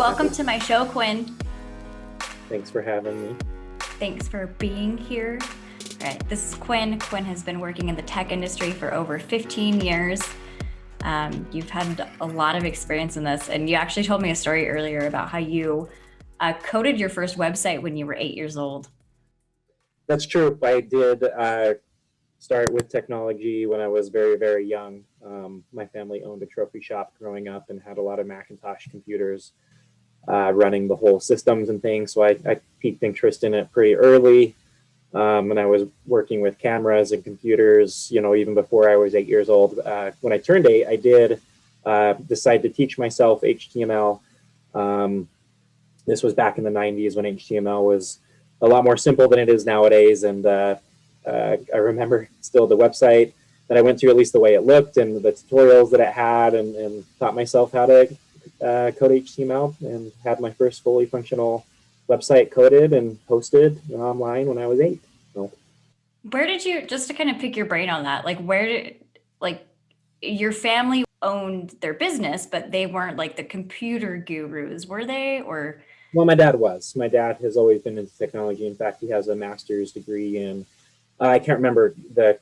welcome to my show, Quinn. Thanks for having me. Thanks for being here. All right, this is Quinn. Quinn has been working in the tech industry for over 15 years. You've had a lot of experience in this, and you actually told me a story earlier about how you coded your first website when you were 8 years old. That's true. I did start with technology when I was very, very young. My family owned a trophy shop growing up and had a lot of Macintosh computers running the whole systems and things. So I piqued interest in it pretty early. And I was working with cameras and computers, even before I was 8 years old. When I turned 8, I did decide to teach myself HTML. This was back in the 90s when HTML was a lot more simple than it is nowadays. And I remember still the website that I went to, at least the way it looked and the tutorials that it had, and taught myself how to code HTML, and had my first fully functional website coded and posted online when I was 8. So. Where did you, just to kind of pick your brain on that, your family owned their business, but they weren't like the computer gurus, were they? Or? Well, my dad was. My dad has always been into technology. In fact, he has a master's degree in, I can't remember the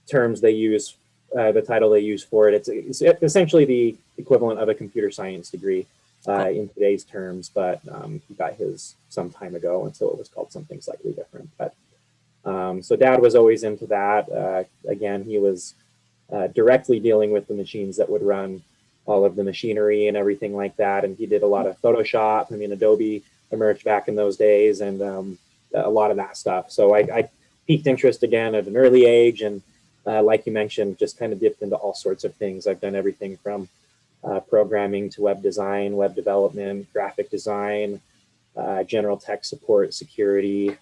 terms they use, the title they use for it. It's essentially the equivalent of a computer science degree in today's terms, but he got his some time ago, and so it was called something slightly different. But so Dad was always into that. Again, he was directly dealing with the machines that would run all of the machinery and everything like that, and he did a lot of Photoshop. I mean, Adobe emerged back in those days, and a lot of that stuff. So I piqued interest again at an early age, and like you mentioned, just kind of dipped into all sorts of things. I've done everything from programming to web design, web development, graphic design, general tech support, security,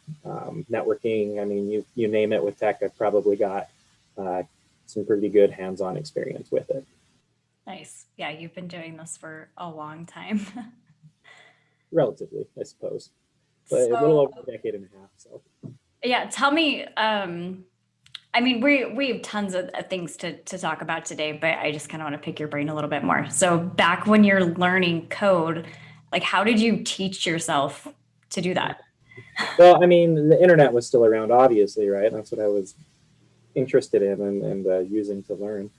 networking. I mean, you name it with tech, I've probably got some pretty good hands-on experience with it. Nice. Yeah, you've been doing this for a long time. Relatively, I suppose. But a little over a decade and a half. So. Yeah, tell me, I mean, we have tons of things to talk about today, but I just kind of want to pick your brain a little bit more. So back when you're learning code, like how did you teach yourself to do that? Well, I mean, the internet was still around, obviously, right? That's what I was interested in and using to learn.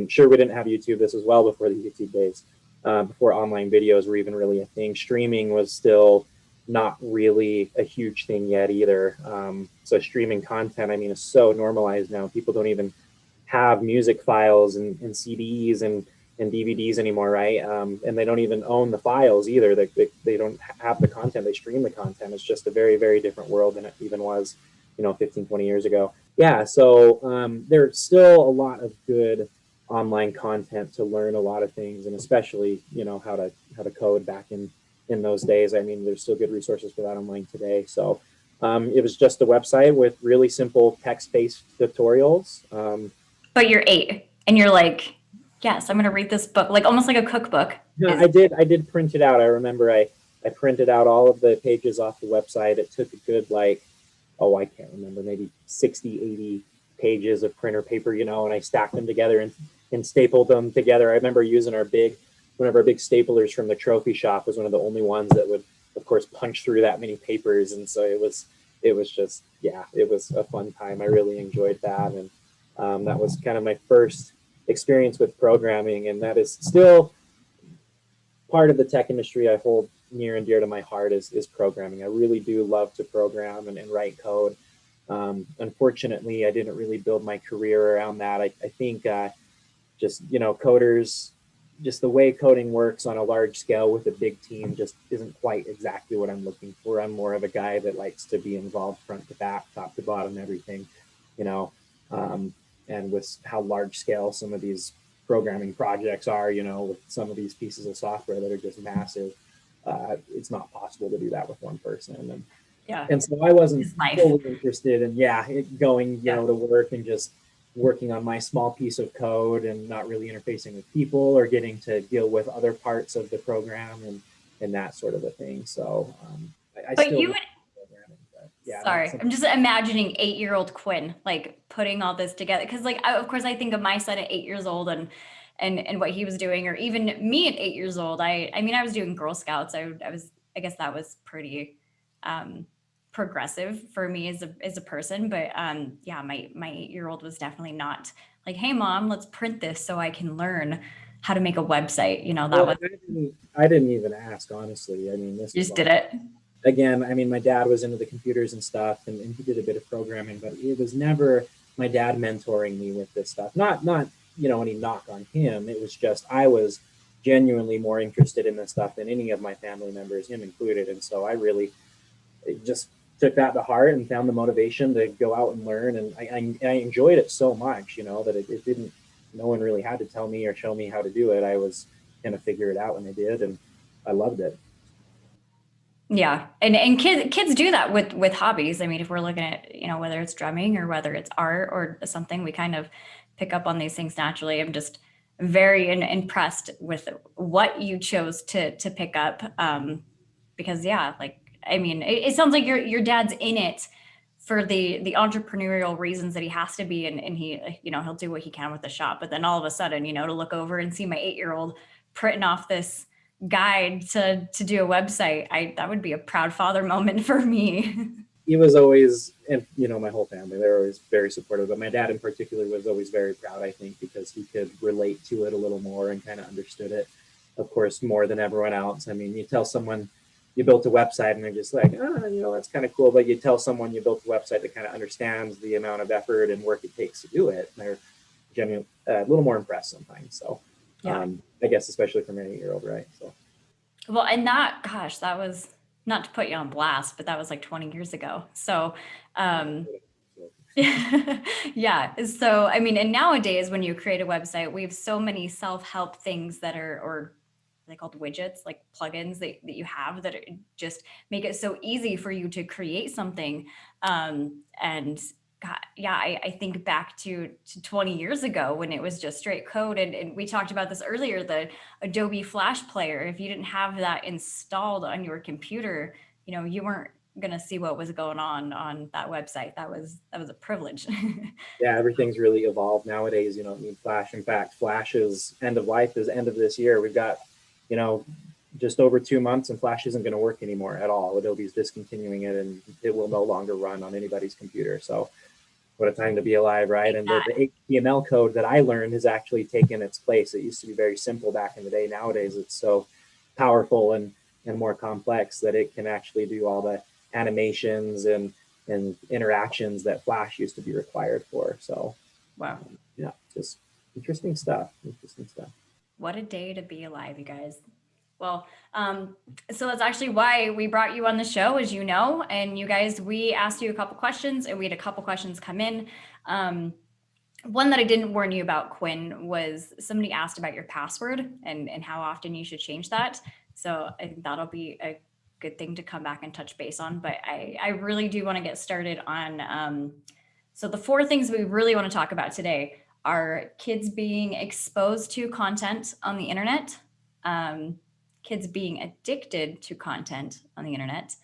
Sure, we didn't have YouTube. This was well before the YouTube days, before online videos were even really a thing. Streaming was still not really a huge thing yet either. So streaming content, I mean, is so normalized now. People don't even have music files and CDs and DVDs anymore, right? And they don't even own the files either. They don't have the content, they stream the content. It's just a very, very different world than it even was, 15, 20 years ago. Yeah, so there's still a lot of good online content to learn a lot of things, and especially, how to code back in those days. I mean, there's still good resources for that online today. So it was just a website with really simple text-based tutorials. But you're 8 and you're like, yes, I'm going to read this book, like almost like a cookbook. Yeah, I did print it out. I remember I printed out all of the pages off the website. It took a good, I can't remember, maybe 60, 80 pages of printer paper, and I stacked them together and stapled them together. I remember using one of our big staplers from the trophy shop was one of the only ones that would, of course, punch through that many papers. And so it was just, it was a fun time. I really enjoyed that. And that was kind of my first experience with programming. And that is still part of the tech industry I hold near and dear to my heart is programming. I really do love to program and write code. Unfortunately, I didn't really build my career around that. I think coders, just the way coding works on a large scale with a big team just isn't quite exactly what I'm looking for. I'm more of a guy that likes to be involved front to back, top to bottom, everything, and with how large scale some of these programming projects are, with some of these pieces of software that are just massive, it's not possible to do that with one person. And so I wasn't fully interested in, going, to work and just working on my small piece of code and not really interfacing with people or getting to deal with other parts of the program and that sort of a thing. So I but still you would, programming, but yeah. Sorry, I'm just imagining 8-year-old Quinn, like putting all this together. Cause of course I think of my son at 8 years old and and what he was doing, or even me at 8 years old. I mean, I was doing Girl Scouts. I guess that was pretty progressive for me as a person. But yeah, my 8 year old was definitely not like, hey mom, let's print this so I can learn how to make a website. That Well, was, I didn't even ask, honestly. I mean, this you was just all, did it. again, I mean, my dad was into the computers and stuff, and he did a bit of programming, but it was never my dad mentoring me with this stuff. Not any knock on him. It was just I was genuinely more interested in this stuff than any of my family members, him included. And so I really just took that to heart and found the motivation to go out and learn. And I enjoyed it so much, that it didn't, no one really had to tell me or show me how to do it. I was going to figure it out when I did, and I loved it. Yeah. And kids do that with hobbies. I mean, if we're looking at, whether it's drumming or whether it's art or something, we kind of pick up on these things naturally. I'm just very impressed with what you chose to pick up. Because yeah, like, I mean, it sounds like your dad's in it for the entrepreneurial reasons that he has to be. And he, he'll do what he can with the shop, but then all of a sudden, to look over and see my 8 year old printing off this guide to do a website, that would be a proud father moment for me. He was always, and my whole family, they were always very supportive, but my dad in particular was always very proud, I think, because he could relate to it a little more and kind of understood it, of course, more than everyone else. I mean, you tell someone you built a website and they're just like, that's kind of cool. But you tell someone you built a website that kind of understands the amount of effort and work it takes to do it, and they're genuinely a little more impressed sometimes. So Yeah. I guess especially for an 8-year-old, right? So Well, and that was, not to put you on blast, but that was like 20 years ago. So, yeah. So, I mean, and nowadays when you create a website, we have so many self-help things that are they called widgets, like plugins that you have that just make it so easy for you to create something. And God, yeah, I think back to 20 years ago when it was just straight code. And we talked about this earlier, the Adobe Flash Player. If you didn't have that installed on your computer, you weren't going to see what was going on that website. That was a privilege. yeah, everything's really evolved nowadays. You don't need Flash. In fact, Flash's end of life is end of this year. We've got, just over 2 months, and Flash isn't going to work anymore at all. Adobe's discontinuing it, and it will no longer run on anybody's computer. So what a time to be alive, right? And the HTML code that I learned has actually taken its place. It used to be very simple back in the day. Nowadays, it's so powerful and more complex that it can actually do all the animations and interactions that Flash used to be required for. So, Wow. Yeah, just interesting stuff. Interesting stuff. What a day to be alive, you guys. Well, so that's actually why we brought you on the show, as you know. And you guys, we asked you a couple questions, and we had a couple questions come in. One that I didn't warn you about, Quinn, was somebody asked about your password and how often you should change that. So I think that'll be a good thing to come back and touch base on. But I really do want to get started on. So the 4 things we really want to talk about today are kids being exposed to content on the internet, kids being addicted to content on the internet,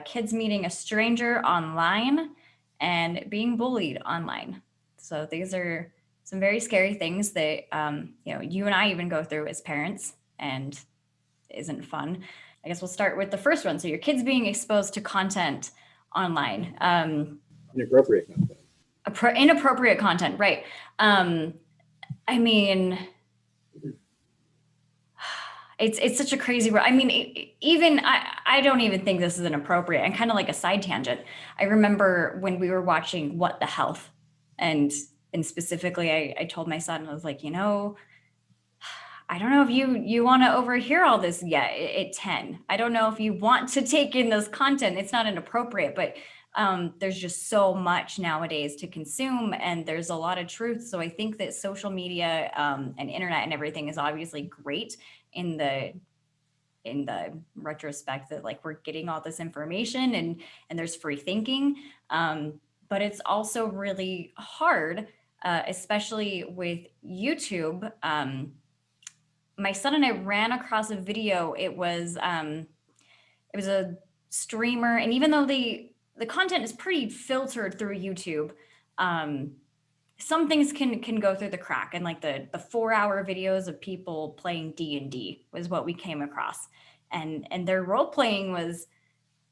kids meeting a stranger online, and being bullied online. So these are some very scary things that you and I even go through as parents, and isn't fun. I guess we'll start with the first one. So your kids being exposed to content online. Inappropriate content. Inappropriate content, right? I mean, it's such a crazy world. I mean, even I don't even think this is inappropriate. And kind of like a side tangent, I remember when we were watching What the Health, and specifically, I told my son, I was like, I don't know if you want to overhear all this yet at 10. I don't know if you want to take in this content. It's not inappropriate, but there's just so much nowadays to consume, and there's a lot of truth. So I think that social media and internet and everything is obviously great in the retrospect that, like, we're getting all this information and there's free thinking, but it's also really hard, especially with YouTube. My son and I ran across a video. It was a streamer, and even though the content is pretty filtered through YouTube, some things can go through the crack, and like the 4-hour videos of people playing D&D was what we came across, and their role playing was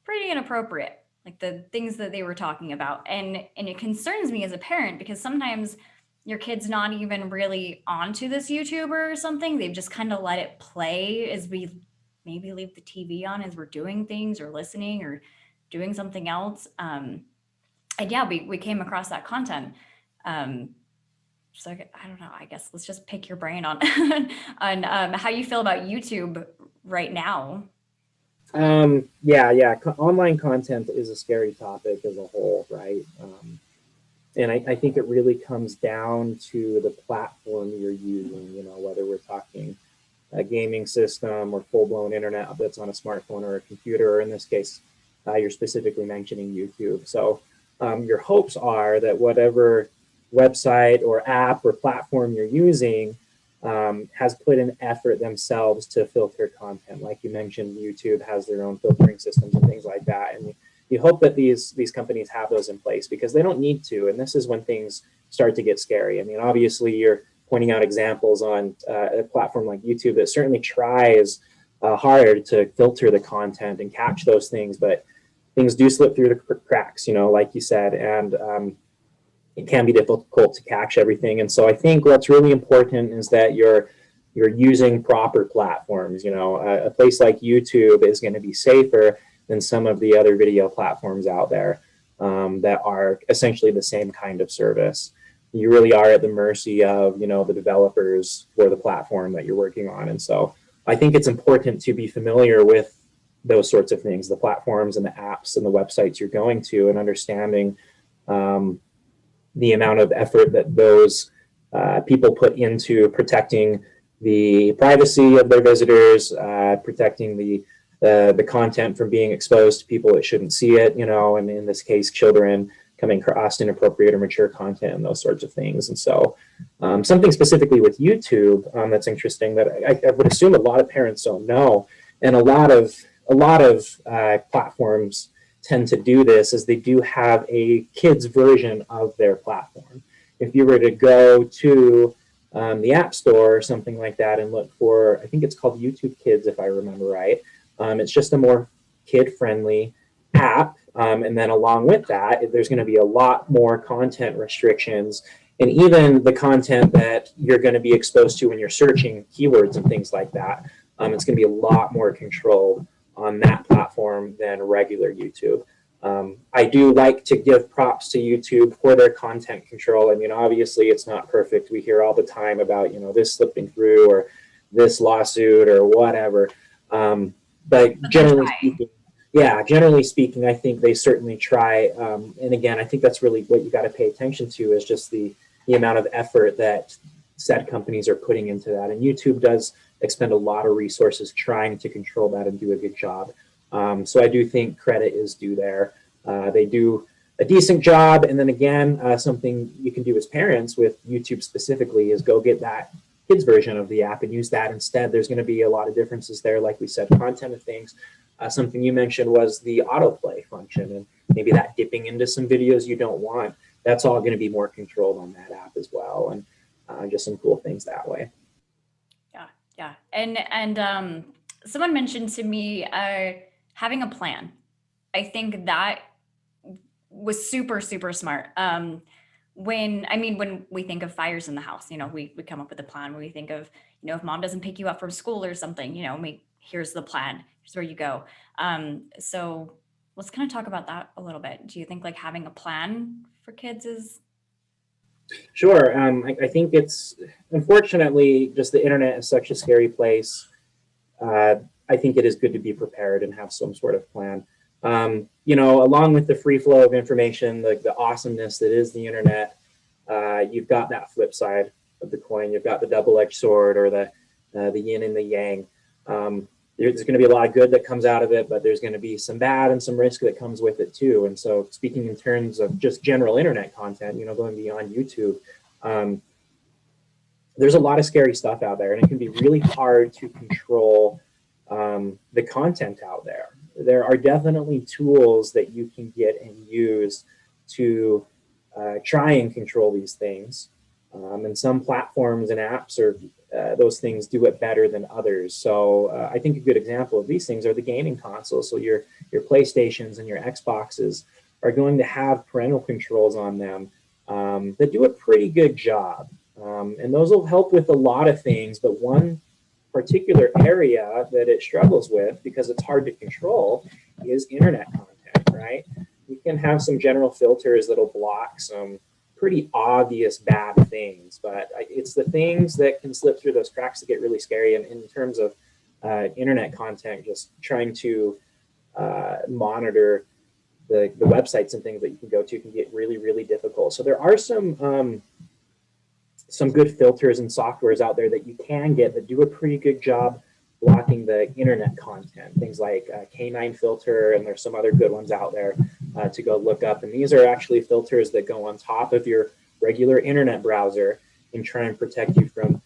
pretty inappropriate, like the things that they were talking about, and it concerns me as a parent because sometimes your kid's not even really onto this YouTuber or something. They've just kind of let it play as we maybe leave the TV on as we're doing things or listening or doing something else. And yeah, we came across that content. Um, so I don't know. I guess let's just pick your brain on on how you feel about YouTube right now. Yeah. Online content is a scary topic as a whole, right? And I think it really comes down to the platform you're using, whether we're talking a gaming system or full-blown internet that's on a smartphone or a computer, or in this case, you're specifically mentioning YouTube. So your hopes are that whatever website or app or platform you're using has put an effort themselves to filter content. Like you mentioned, YouTube has their own filtering systems and things like that. And you hope that these companies have those in place because they don't need to. And this is when things start to get scary. I mean, obviously, you're pointing out examples on a platform like YouTube that certainly tries hard to filter the content and catch those things, but things do slip through the cracks, like you said, and it can be difficult to catch everything. And so I think what's really important is that you're using proper platforms. A place like YouTube is going to be safer than some of the other video platforms out there that are essentially the same kind of service. You really are at the mercy of the developers for the platform that you're working on. And so I think it's important to be familiar with those sorts of things, the platforms and the apps and the websites you're going to, and understanding the amount of effort that those people put into protecting the privacy of their visitors, protecting the content from being exposed to people that shouldn't see it, and in this case, children coming across inappropriate or mature content and those sorts of things. And so something specifically with YouTube that's interesting that I would assume a lot of parents don't know, and a lot of platforms tend to do this, is they do have a kids version of their platform. If you were to go to the App Store or something like that and look for, I think it's called YouTube Kids, if I remember right, it's just a more kid-friendly app. And then along with that, there's going to be a lot more content restrictions, and even the content that you're going to be exposed to when you're searching keywords and things like that. It's going to be a lot more control on that platform than regular YouTube. I do like to give props to YouTube for their content control. I mean, obviously it's not perfect. We hear all the time about, this slipping through or this lawsuit or whatever. But generally speaking, I think they certainly try. And again, I think that's really what you got to pay attention to, is just the amount of effort that said companies are putting into that. And YouTube does expend a lot of resources trying to control that and do a good job. So I do think credit is due there. They do a decent job. And then again, something you can do as parents with YouTube specifically is go get that kids version of the app and use that instead. There's going to be a lot of differences there. Like we said, content of things. Something you mentioned was the autoplay function, and maybe that dipping into some videos you don't want. That's all going to be more controlled on that app as well. And just some cool things that way. Yeah. And someone mentioned to me having a plan. I think that was super, super smart. When we think of fires in the house, we come up with a plan. When we think of, if mom doesn't pick you up from school or something, here's the plan. Here's where you go. So let's kind of talk about that a little bit. Do you think like having a plan for kids is? Sure. I think it's, unfortunately, just the internet is such a scary place. I think it is good to be prepared and have some sort of plan. Along with the free flow of information, the awesomeness that is the internet, you've got that flip side of the coin. You've got the double-edged sword, or the yin and the yang. There's going to be a lot of good that comes out of it, but there's going to be some bad and some risk that comes with it too. And so, speaking in terms of just general internet content, going beyond YouTube, there's a lot of scary stuff out there, and it can be really hard to control the content out there. There are definitely tools that you can get and use to try and control these things. And some platforms and apps are those things do it better than others. So I think a good example of these things are the gaming consoles. So your PlayStations and your Xboxes are going to have parental controls on them that do a pretty good job. And those will help with a lot of things, but one particular area that it struggles with, because it's hard to control, is internet content, right? You can have some general filters that'll block some pretty obvious bad things, but it's the things that can slip through those cracks that get really scary. And in terms of internet content, just trying to monitor the websites and things that you can go to can get really, really difficult. So there are some good filters and softwares out there that you can get that do a pretty good job blocking the internet content. Things like K9 filter, and there's some other good ones out there to go look up. And these are actually filters that go on top of your regular internet browser and try and protect you from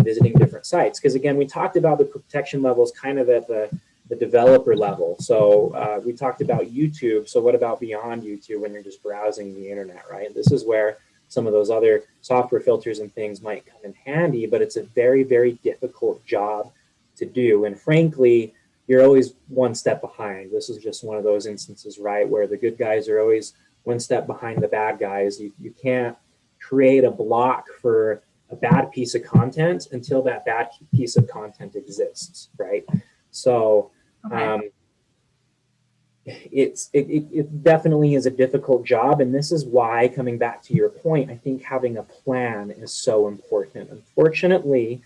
visiting different sites. Because again, we talked about the protection levels kind of at the developer level. So we talked about YouTube. So what about beyond YouTube when you're just browsing the internet, right? This is where some of those other software filters and things might come in handy, but it's a very, very difficult job to do. And frankly, you're always one step behind. This is just one of those instances, right, where the good guys are always one step behind the bad guys. You can't create a block for a bad piece of content until that bad piece of content exists, right? So it definitely is a difficult job. And this is why, coming back to your point, I think having a plan is so important. Unfortunately,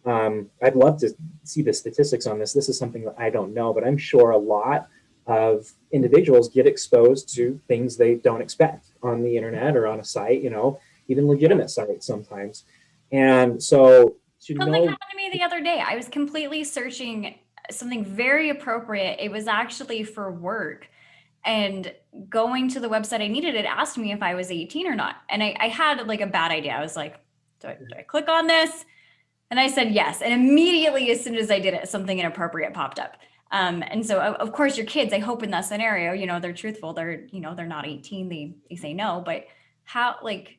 I'd love to see the statistics on this. This is something that I don't know, but I'm sure a lot of individuals get exposed to things they don't expect on the internet or on a site, you know, even legitimate sites sometimes. And so something happened to me the other day. I was completely searching something very appropriate. It was actually for work, and going to the website I needed, it asked me if I was 18 or not. And I had like a bad idea. I was like, do I click on this? And I said yes. And immediately, as soon as I did it, something inappropriate popped up. And so of course your kids, I hope in that scenario, you know, they're truthful. They're not 18. They say no, but how, like.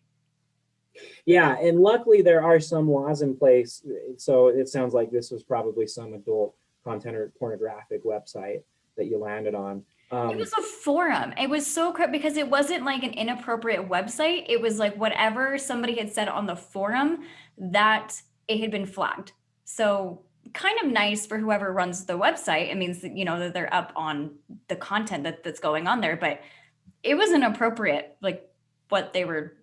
Yeah. And luckily there are some laws in place. So it sounds like this was probably some adult content or pornographic website that you landed on. It was a forum. It was so crap because it wasn't like an inappropriate website. It was like whatever somebody had said on the forum that it had been flagged. So kind of nice for whoever runs the website. It means that, you know, that they're up on the content that's going on there, but it was inappropriate, like what they were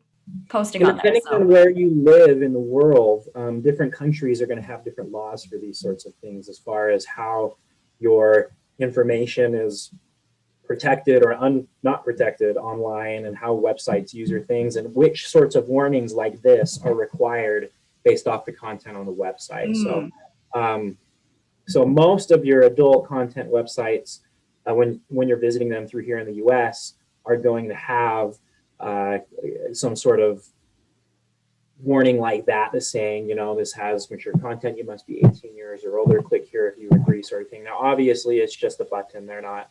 posting on there. Depending on where you live in the world, different countries are going to have different laws for these sorts of things as far as how your information is protected or not protected online, and how websites use your things, and which sorts of warnings like this are required based off the content on the website. So most of your adult content websites, when you're visiting them through here in the US, are going to have some sort of warning like that that's saying, you know, this has mature content, you must be 18 years or older, click here if you agree, sort of thing. Now, obviously, it's just a button. They're not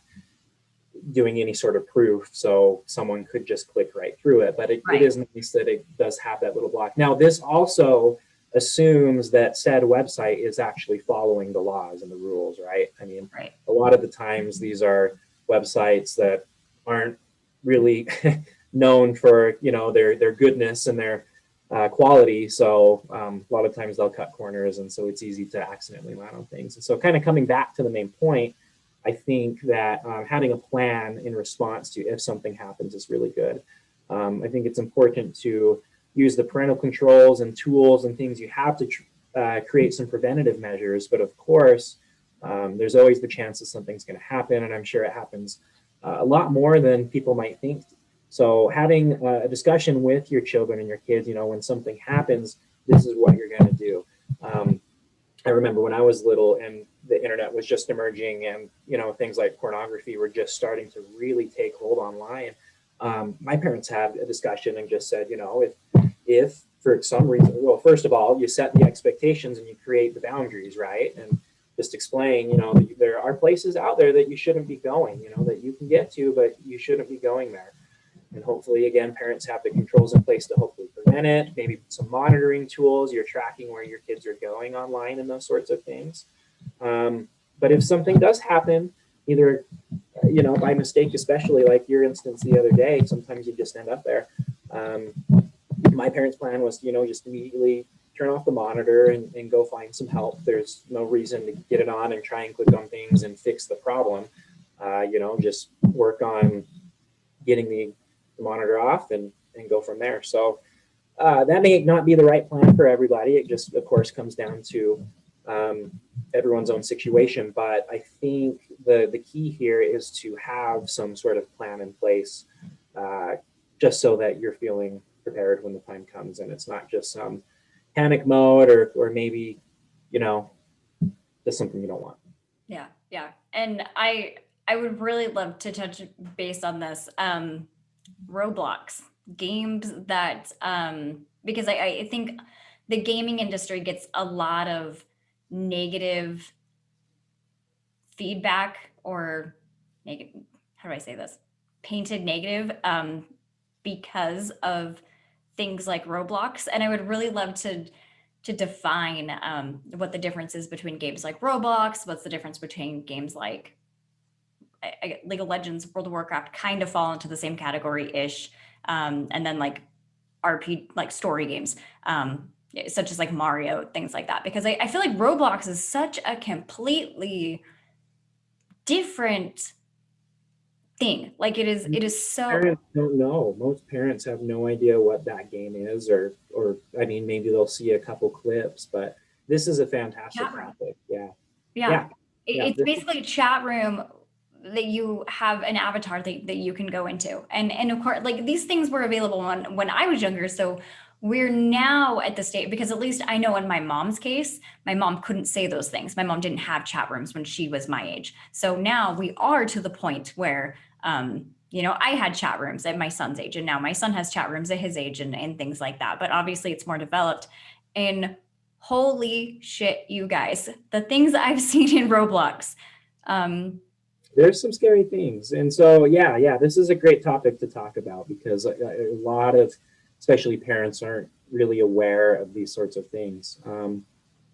doing any sort of proof, so someone could just click right through it, but it is nice that it does have that little block. Now, this also assumes that said website is actually following the laws and the rules, right? I mean, a lot of the times these are websites that aren't really known for, you know, their goodness and their quality. So a lot of times they'll cut corners, and so it's easy to accidentally land on things. And so kind of coming back to the main point, I think that having a plan in response to if something happens is really good. I think it's important to use the parental controls and tools and things you have to create some preventative measures. But of course, there's always the chance that something's going to happen, and I'm sure it happens a lot more than people might think. So having a discussion with your children and your kids, you know, when something happens, this is what you're going to do. I remember when I was little and the internet was just emerging, and, you know, things like pornography were just starting to really take hold online. My parents had a discussion and just said, you know, if for some reason, well, first of all, you set the expectations and you create the boundaries, right? And just explain, you know, there are places out there that you shouldn't be going, you know, that you can get to, but you shouldn't be going there. And hopefully, again, parents have the controls in place to hopefully prevent it. Maybe some monitoring tools, you're tracking where your kids are going online and those sorts of things. But if something does happen, either by mistake, especially like your instance the other day, sometimes you just end up there. My parents' plan was, just immediately turn off the monitor and go find some help. There's no reason to get it on and try and click on things and fix the problem. Just work on getting the monitor off and go from there. So that may not be the right plan for everybody. It just, of course, comes down to everyone's own situation. But I think the key here is to have some sort of plan in place, just so that you're feeling prepared when the time comes, and it's not just some panic mode or maybe, just something you don't want. Yeah. And I would really love to touch base on this. Roblox games that, because I think the gaming industry gets a lot of negative feedback, or negative, how do I say this? Painted negative, because of things like Roblox. And I would really love to define what the difference is between games like Roblox, what's the difference between games like League of Legends, World of Warcraft, kind of fall into the same category-ish. And then like like story games, such as like Mario, things like that. Because I feel like Roblox is such a completely different thing. Like it is so. Parents don't know. Most parents have no idea what that game is, or I mean, maybe they'll see a couple clips, but this is a fantastic topic. Yeah. It's basically a chat room that you have an avatar that you can go into. And of course, like these things were available when I was younger. So we're now at the state, because at least I know in my mom's case, my mom couldn't say those things. My mom didn't have chat rooms when she was my age. So now we are to the point where, I had chat rooms at my son's age, and now my son has chat rooms at his age and things like that. But obviously it's more developed. And holy shit, you guys, the things I've seen in Roblox. There's some scary things. And so, this is a great topic to talk about, because a lot of, especially parents, aren't really aware of these sorts of things.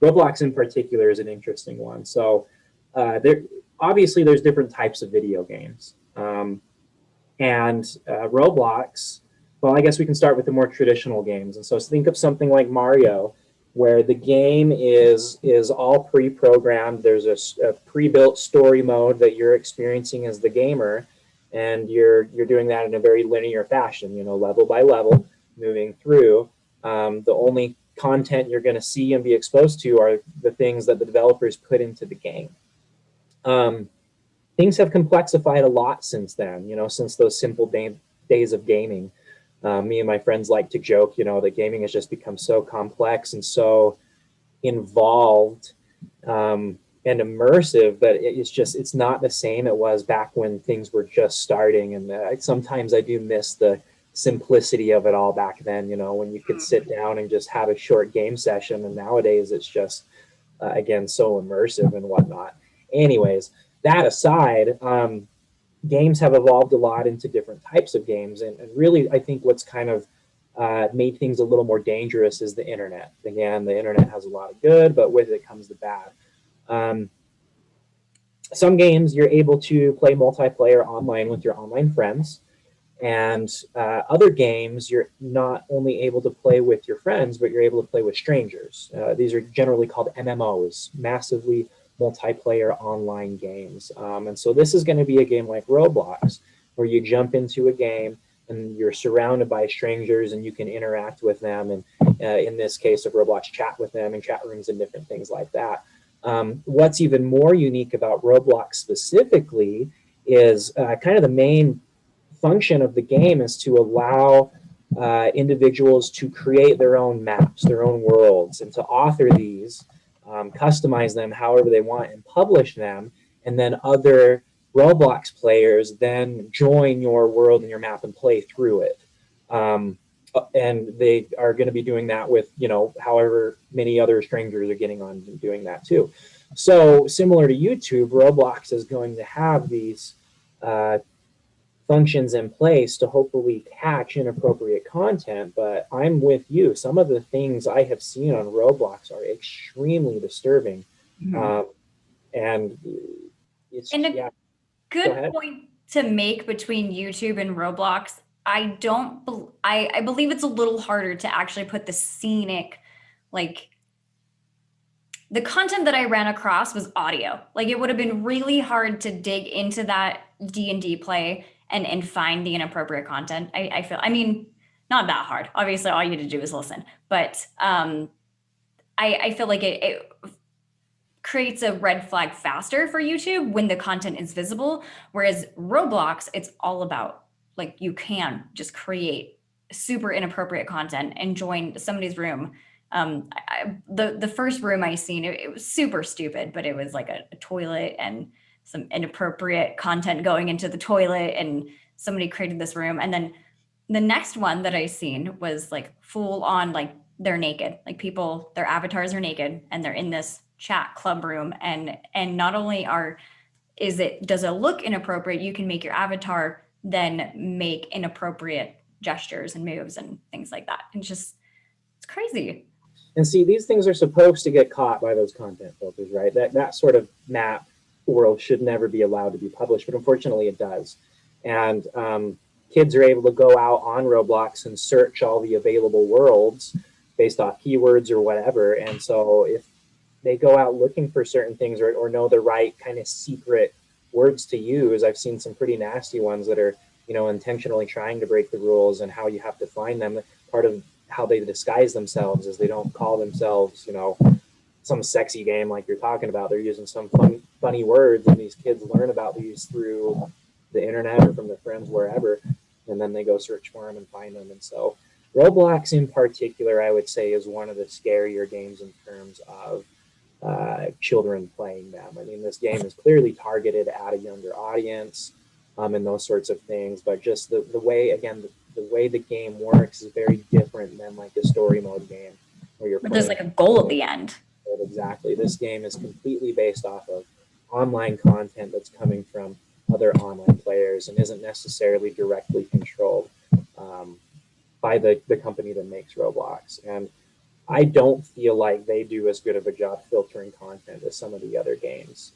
Roblox in particular is an interesting one. So obviously there's different types of video games. And Roblox, well, I guess we can start with the more traditional games. And so think of something like Mario, where the game is all pre-programmed. There's a pre-built story mode that you're experiencing as the gamer, and you're doing that in a very linear fashion, level by level, moving through. The only content you're going to see and be exposed to are the things that the developers put into the game. Things have complexified a lot since then, since those simple days of gaming. Me and my friends like to joke, that gaming has just become so complex and so involved and immersive that it's not the same it was back when things were just starting. And sometimes I do miss the simplicity of it all back then, when you could sit down and just have a short game session. And nowadays it's just, again, so immersive and whatnot. Anyways, that aside, games have evolved a lot into different types of games. And really, I think what's kind of made things a little more dangerous is the internet. Again, the internet has a lot of good, but with it comes the bad. Some games you're able to play multiplayer online with your online friends. And other games, you're not only able to play with your friends, but you're able to play with strangers. These are generally called MMOs, massively multiplayer online games. And so this is going to be a game like Roblox, where you jump into a game and you're surrounded by strangers and you can interact with them. And in this case of Roblox, chat with them in chat rooms and different things like that. What's even more unique about Roblox specifically is kind of the main function of the game is to allow individuals to create their own maps, their own worlds, and to author these, customize them however they want, and publish them. And then other Roblox players then join your world and your map and play through it. And they are going to be doing that with, however many other strangers are getting on and doing that too. So similar to YouTube, Roblox is going to have these functions in place to hopefully catch inappropriate content. But I'm with you. Some of the things I have seen on Roblox are extremely disturbing. Mhm. Um, and it's, And a yeah, go good ahead. point to make between YouTube and Roblox. I believe it's a little harder to actually put the scenic, like the content that I ran across was audio. Like it would have been really hard to dig into that D&D play and find the inappropriate content. I feel, I mean, not that hard. Obviously, all you had to do is listen. But I feel like it creates a red flag faster for YouTube when the content is visible. Whereas Roblox, it's all about like you can just create super inappropriate content and join somebody's room. The first room I seen, it was super stupid, but it was like a toilet and some inappropriate content going into the toilet, and somebody created this room. And then the next one that I seen was like full on, like they're naked, like people, their avatars are naked and they're in this chat club room. And not only does it look inappropriate, you can make your avatar then make inappropriate gestures and moves and things like that. And it's crazy. And see, these things are supposed to get caught by those content filters, right? That sort of map world should never be allowed to be published, but unfortunately it does. And kids are able to go out on Roblox and search all the available worlds based off keywords or whatever. And so if they go out looking for certain things, or know the right kind of secret words to use, I've seen some pretty nasty ones that are, intentionally trying to break the rules, and how you have to find them. Part of how they disguise themselves is they don't call themselves, some sexy game like you're talking about. They're using some funny words, and these kids learn about these through the internet or from their friends wherever, and then they go search for them and find them. And so Roblox in particular, I would say, is one of the scarier games in terms of children playing them. I mean, this game is clearly targeted at a younger audience, and those sorts of things. But just the way, again, the way the game works is very different than like a story mode game where you're But there's playing. like a goal at the end. Exactly. This game is completely based off of online content that's coming from other online players and isn't necessarily directly controlled by the company that makes Roblox. And I don't feel like they do as good of a job filtering content as some of the other games.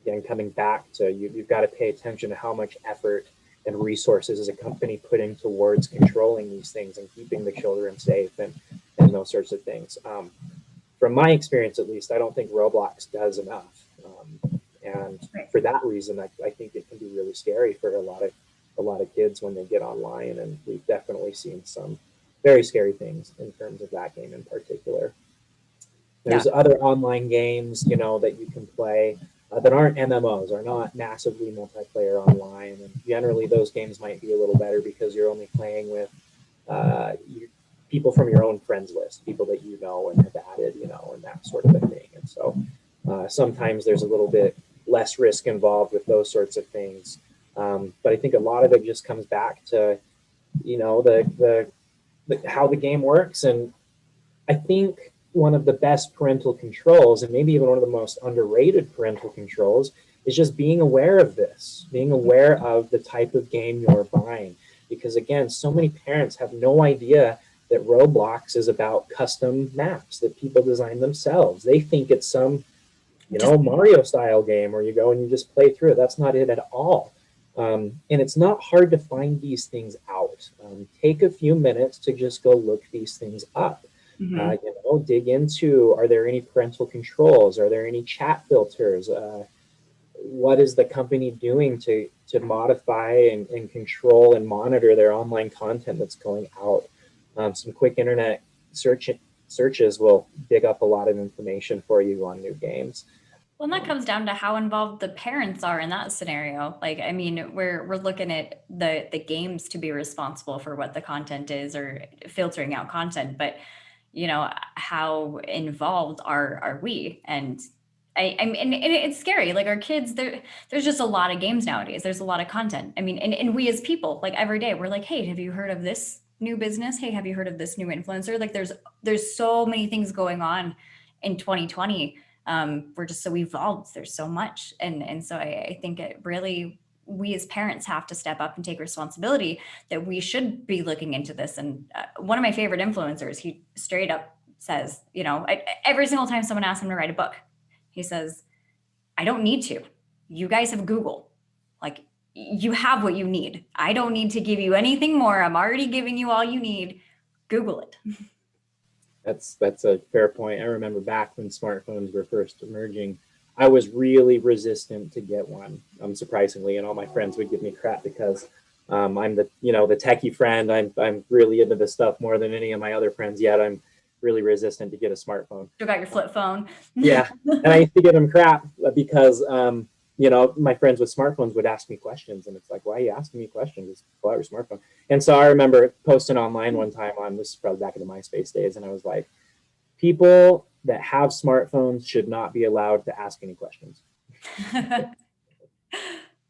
Again, coming back to you've got to pay attention to how much effort and resources is a company putting towards controlling these things and keeping the children safe, and those sorts of things. From my experience, at least, I don't think Roblox does enough. And for that reason, I think it can be really scary for a lot of kids when they get online. And we've definitely seen some very scary things in terms of that game in particular. There's other online games, that you can play that aren't MMOs, are not massively multiplayer online. And generally, those games might be a little better because you're only playing with people from your own friends list, people that you know and have added, and that sort of a thing. And so sometimes there's a little bit less risk involved with those sorts of things. But I think a lot of it just comes back to, the how the game works. And I think one of the best parental controls, and maybe even one of the most underrated parental controls, is just being aware of this, being aware of the type of game you're buying. Because again, so many parents have no idea that Roblox is about custom maps that people design themselves. They think it's some, Mario style game where you go and you just play through it. That's not it at all. And it's not hard to find these things out. Take a few minutes to just go look these things up. Dig into, are there any parental controls? Are there any chat filters? What is the company doing to modify and control and monitor their online content that's going out? Some quick internet searches will dig up a lot of information for you on new games. Well, and that comes down to how involved the parents are in that scenario. Like, I mean, we're looking at the games to be responsible for what the content is or filtering out content, but how involved are we? And I mean, and it's scary. Like our kids, there's just a lot of games nowadays. There's a lot of content. I mean, and we as people, like every day, we're like, hey, have you heard of this new business? Hey, have you heard of this new influencer? Like there's so many things going on in 2020. We're just so evolved. There's so much. And so I think it really, we as parents have to step up and take responsibility, that we should be looking into this. And one of my favorite influencers, he straight up says, every single time someone asks him to write a book, he says, I don't need to. You guys have Google. Like, you have what you need. I don't need to give you anything more. I'm already giving you all you need. Google it. That's a fair point. I remember back when smartphones were first emerging, I was really resistant to get one, surprisingly, and all my friends would give me crap because I'm the the techie friend. I'm really into this stuff more than any of my other friends. Yet I'm really resistant to get a smartphone. You got your flip phone. Yeah, and I used to give them crap because my friends with smartphones would ask me questions, and it's like, why are you asking me questions? Just pull out your smartphone. And so I remember posting online one time this is probably back in the MySpace days, and I was like, people that have smartphones should not be allowed to ask any questions.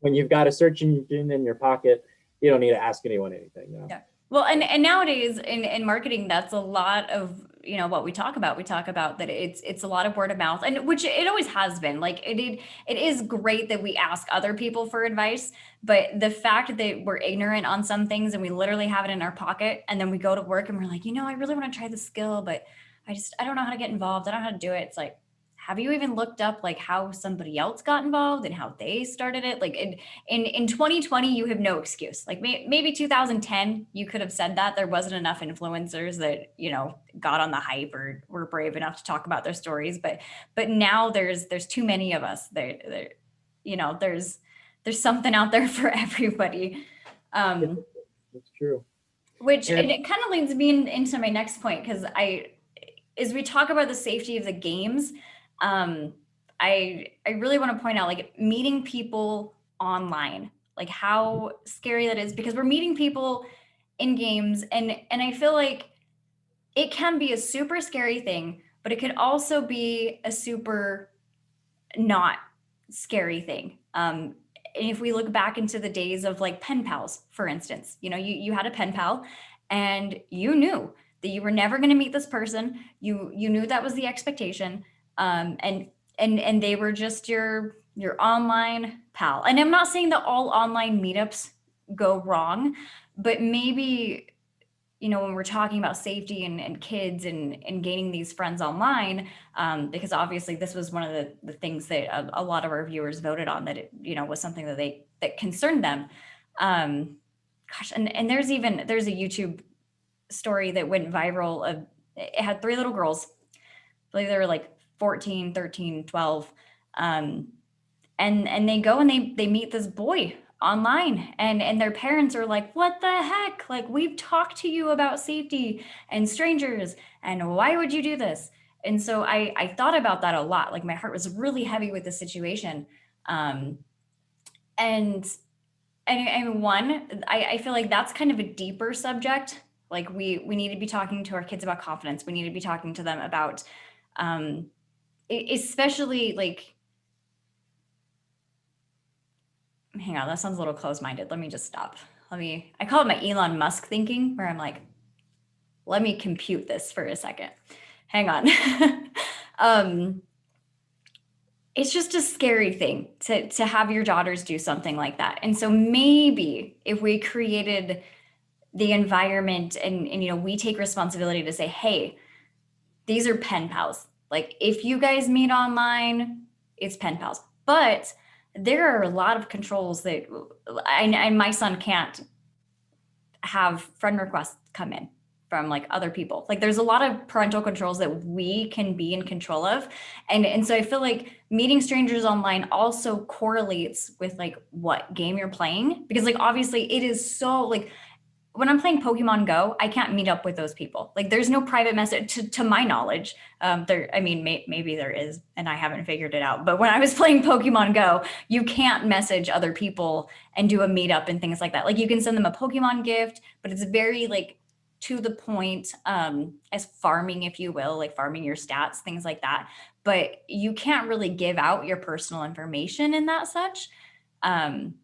When you've got a search engine in your pocket, you don't need to ask anyone anything. Yeah. Well, and nowadays in marketing, that's a lot of what we talk about. We talk about that it's a lot of word of mouth, and which it always has been. Like it is great that we ask other people for advice, but the fact that we're ignorant on some things and we literally have it in our pocket, and then we go to work and we're like, I really want to try this skill, but I don't know how to get involved. I don't know how to do it. It's like, have you even looked up like how somebody else got involved and how they started it? Like in 2020, you have no excuse. Like maybe 2010, you could have said that there wasn't enough influencers that, got on the hype or were brave enough to talk about their stories. But now there's too many of us. There's something out there for everybody. That's true. And it kind of leads me into my next point, because as we talk about the safety of the games, I really want to point out, like, meeting people online, like how scary that is, because we're meeting people in games, and I feel like it can be a super scary thing, but it could also be a super not scary thing. And if we look back into the days of like pen pals, for instance, you had a pen pal and you knew that you were never going to meet this person. You knew that was the expectation. And they were just your online pal. And I'm not saying that all online meetups go wrong, but maybe, when we're talking about safety and kids and gaining these friends online, because obviously this was one of the things that a lot of our viewers voted on, that it, was something that concerned them. Gosh, and there's a YouTube story that went viral of, it had 3 little girls. I believe they were like 14, 13, 12. And they go and they meet this boy online, and their parents are like, what the heck? Like, we've talked to you about safety and strangers, and why would you do this? And so I thought about that a lot. Like, my heart was really heavy with the situation. And one, I feel like that's kind of a deeper subject. Like, we need to be talking to our kids about confidence. We need to be talking to them about, especially like, hang on, that sounds a little close-minded. Let me just stop. I call it my Elon Musk thinking, where I'm like, let me compute this for a second. Hang on. It's just a scary thing to have your daughters do something like that. And so maybe if we created the environment and we take responsibility to say, hey, these are pen pals. Like, if you guys meet online, it's pen pals. But there are a lot of controls that my son can't have friend requests come in from like other people. Like, there's a lot of parental controls that we can be in control of. And so I feel like meeting strangers online also correlates with like what game you're playing, because like, obviously it is so like, when I'm playing Pokemon Go, I can't meet up with those people. Like, there's no private message to my knowledge. Maybe there is, and I haven't figured it out. But when I was playing Pokemon Go, you can't message other people and do a meetup and things like that. Like, you can send them a Pokemon gift, but it's very like to the point, as farming, if you will, like farming your stats, things like that. But you can't really give out your personal information in that such. And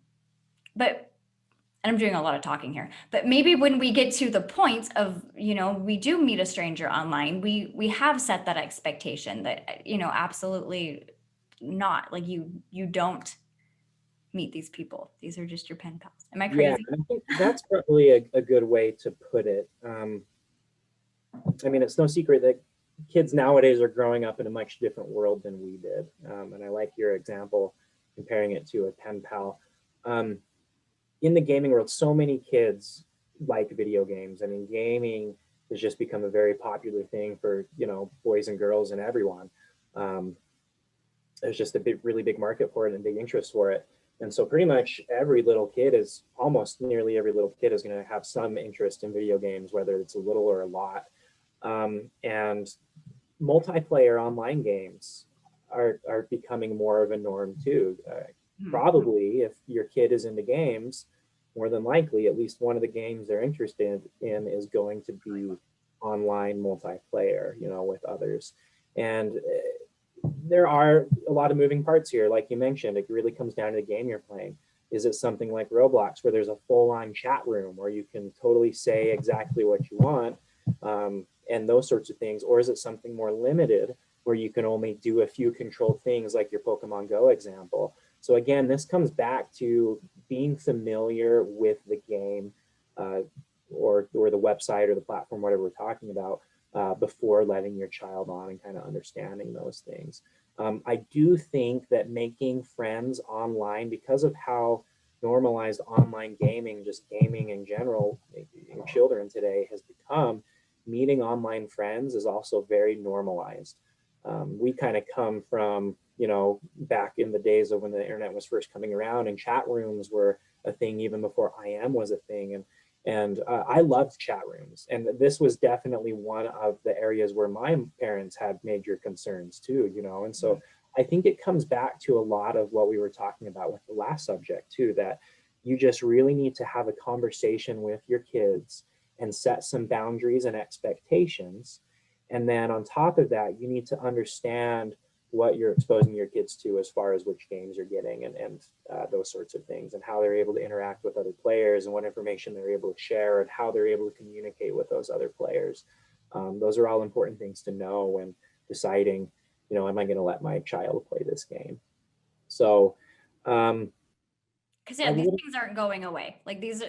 I'm doing a lot of talking here, but maybe when we get to the point of, we do meet a stranger online, we have set that expectation that, absolutely not. Like, you don't meet these people. These are just your pen pals. Am I Yeah, crazy? I think that's probably a good way to put it. I mean, it's no secret that kids nowadays are growing up in a much different world than we did. And I like your example comparing it to a pen pal. Um, in the gaming world, so many kids like video games. I mean, gaming has just become a very popular thing for, boys and girls and everyone. Um, there's just a really big market for it and big interest for it. And so pretty much almost nearly every little kid is going to have some interest in video games, whether it's a little or a lot. And multiplayer online games are becoming more of a norm too. Mhm. Probably, if your kid is into games, more than likely, at least one of the games they're interested in is going to be online multiplayer, with others. And there are a lot of moving parts here, like you mentioned. It really comes down to the game you're playing. Is it something like Roblox, where there's a full-on chat room where you can totally say exactly what you want, and those sorts of things, or is it something more limited where you can only do a few controlled things, like your Pokemon Go example? So again, this comes back to being familiar with the game, or the website or the platform, whatever we're talking about, before letting your child on and kind of understanding those things. I do think that making friends online, because of how normalized online gaming, just gaming in general, in children today has become, meeting online friends is also very normalized. We kind of come from, back in the days of when the internet was first coming around, and chat rooms were a thing even before IM was a thing. And I loved chat rooms. And this was definitely one of the areas where my parents had major concerns too, And so I think it comes back to a lot of what we were talking about with the last subject too, that you just really need to have a conversation with your kids and set some boundaries and expectations. And then on top of that, you need to understand what you're exposing your kids to as far as which games you're getting, and those sorts of things, and how they're able to interact with other players, and what information they're able to share, and how they're able to communicate with those other players. Those are all important things to know when deciding, am I going to let my child play this game? So, um, Because I yeah, these would, things aren't going away. Like these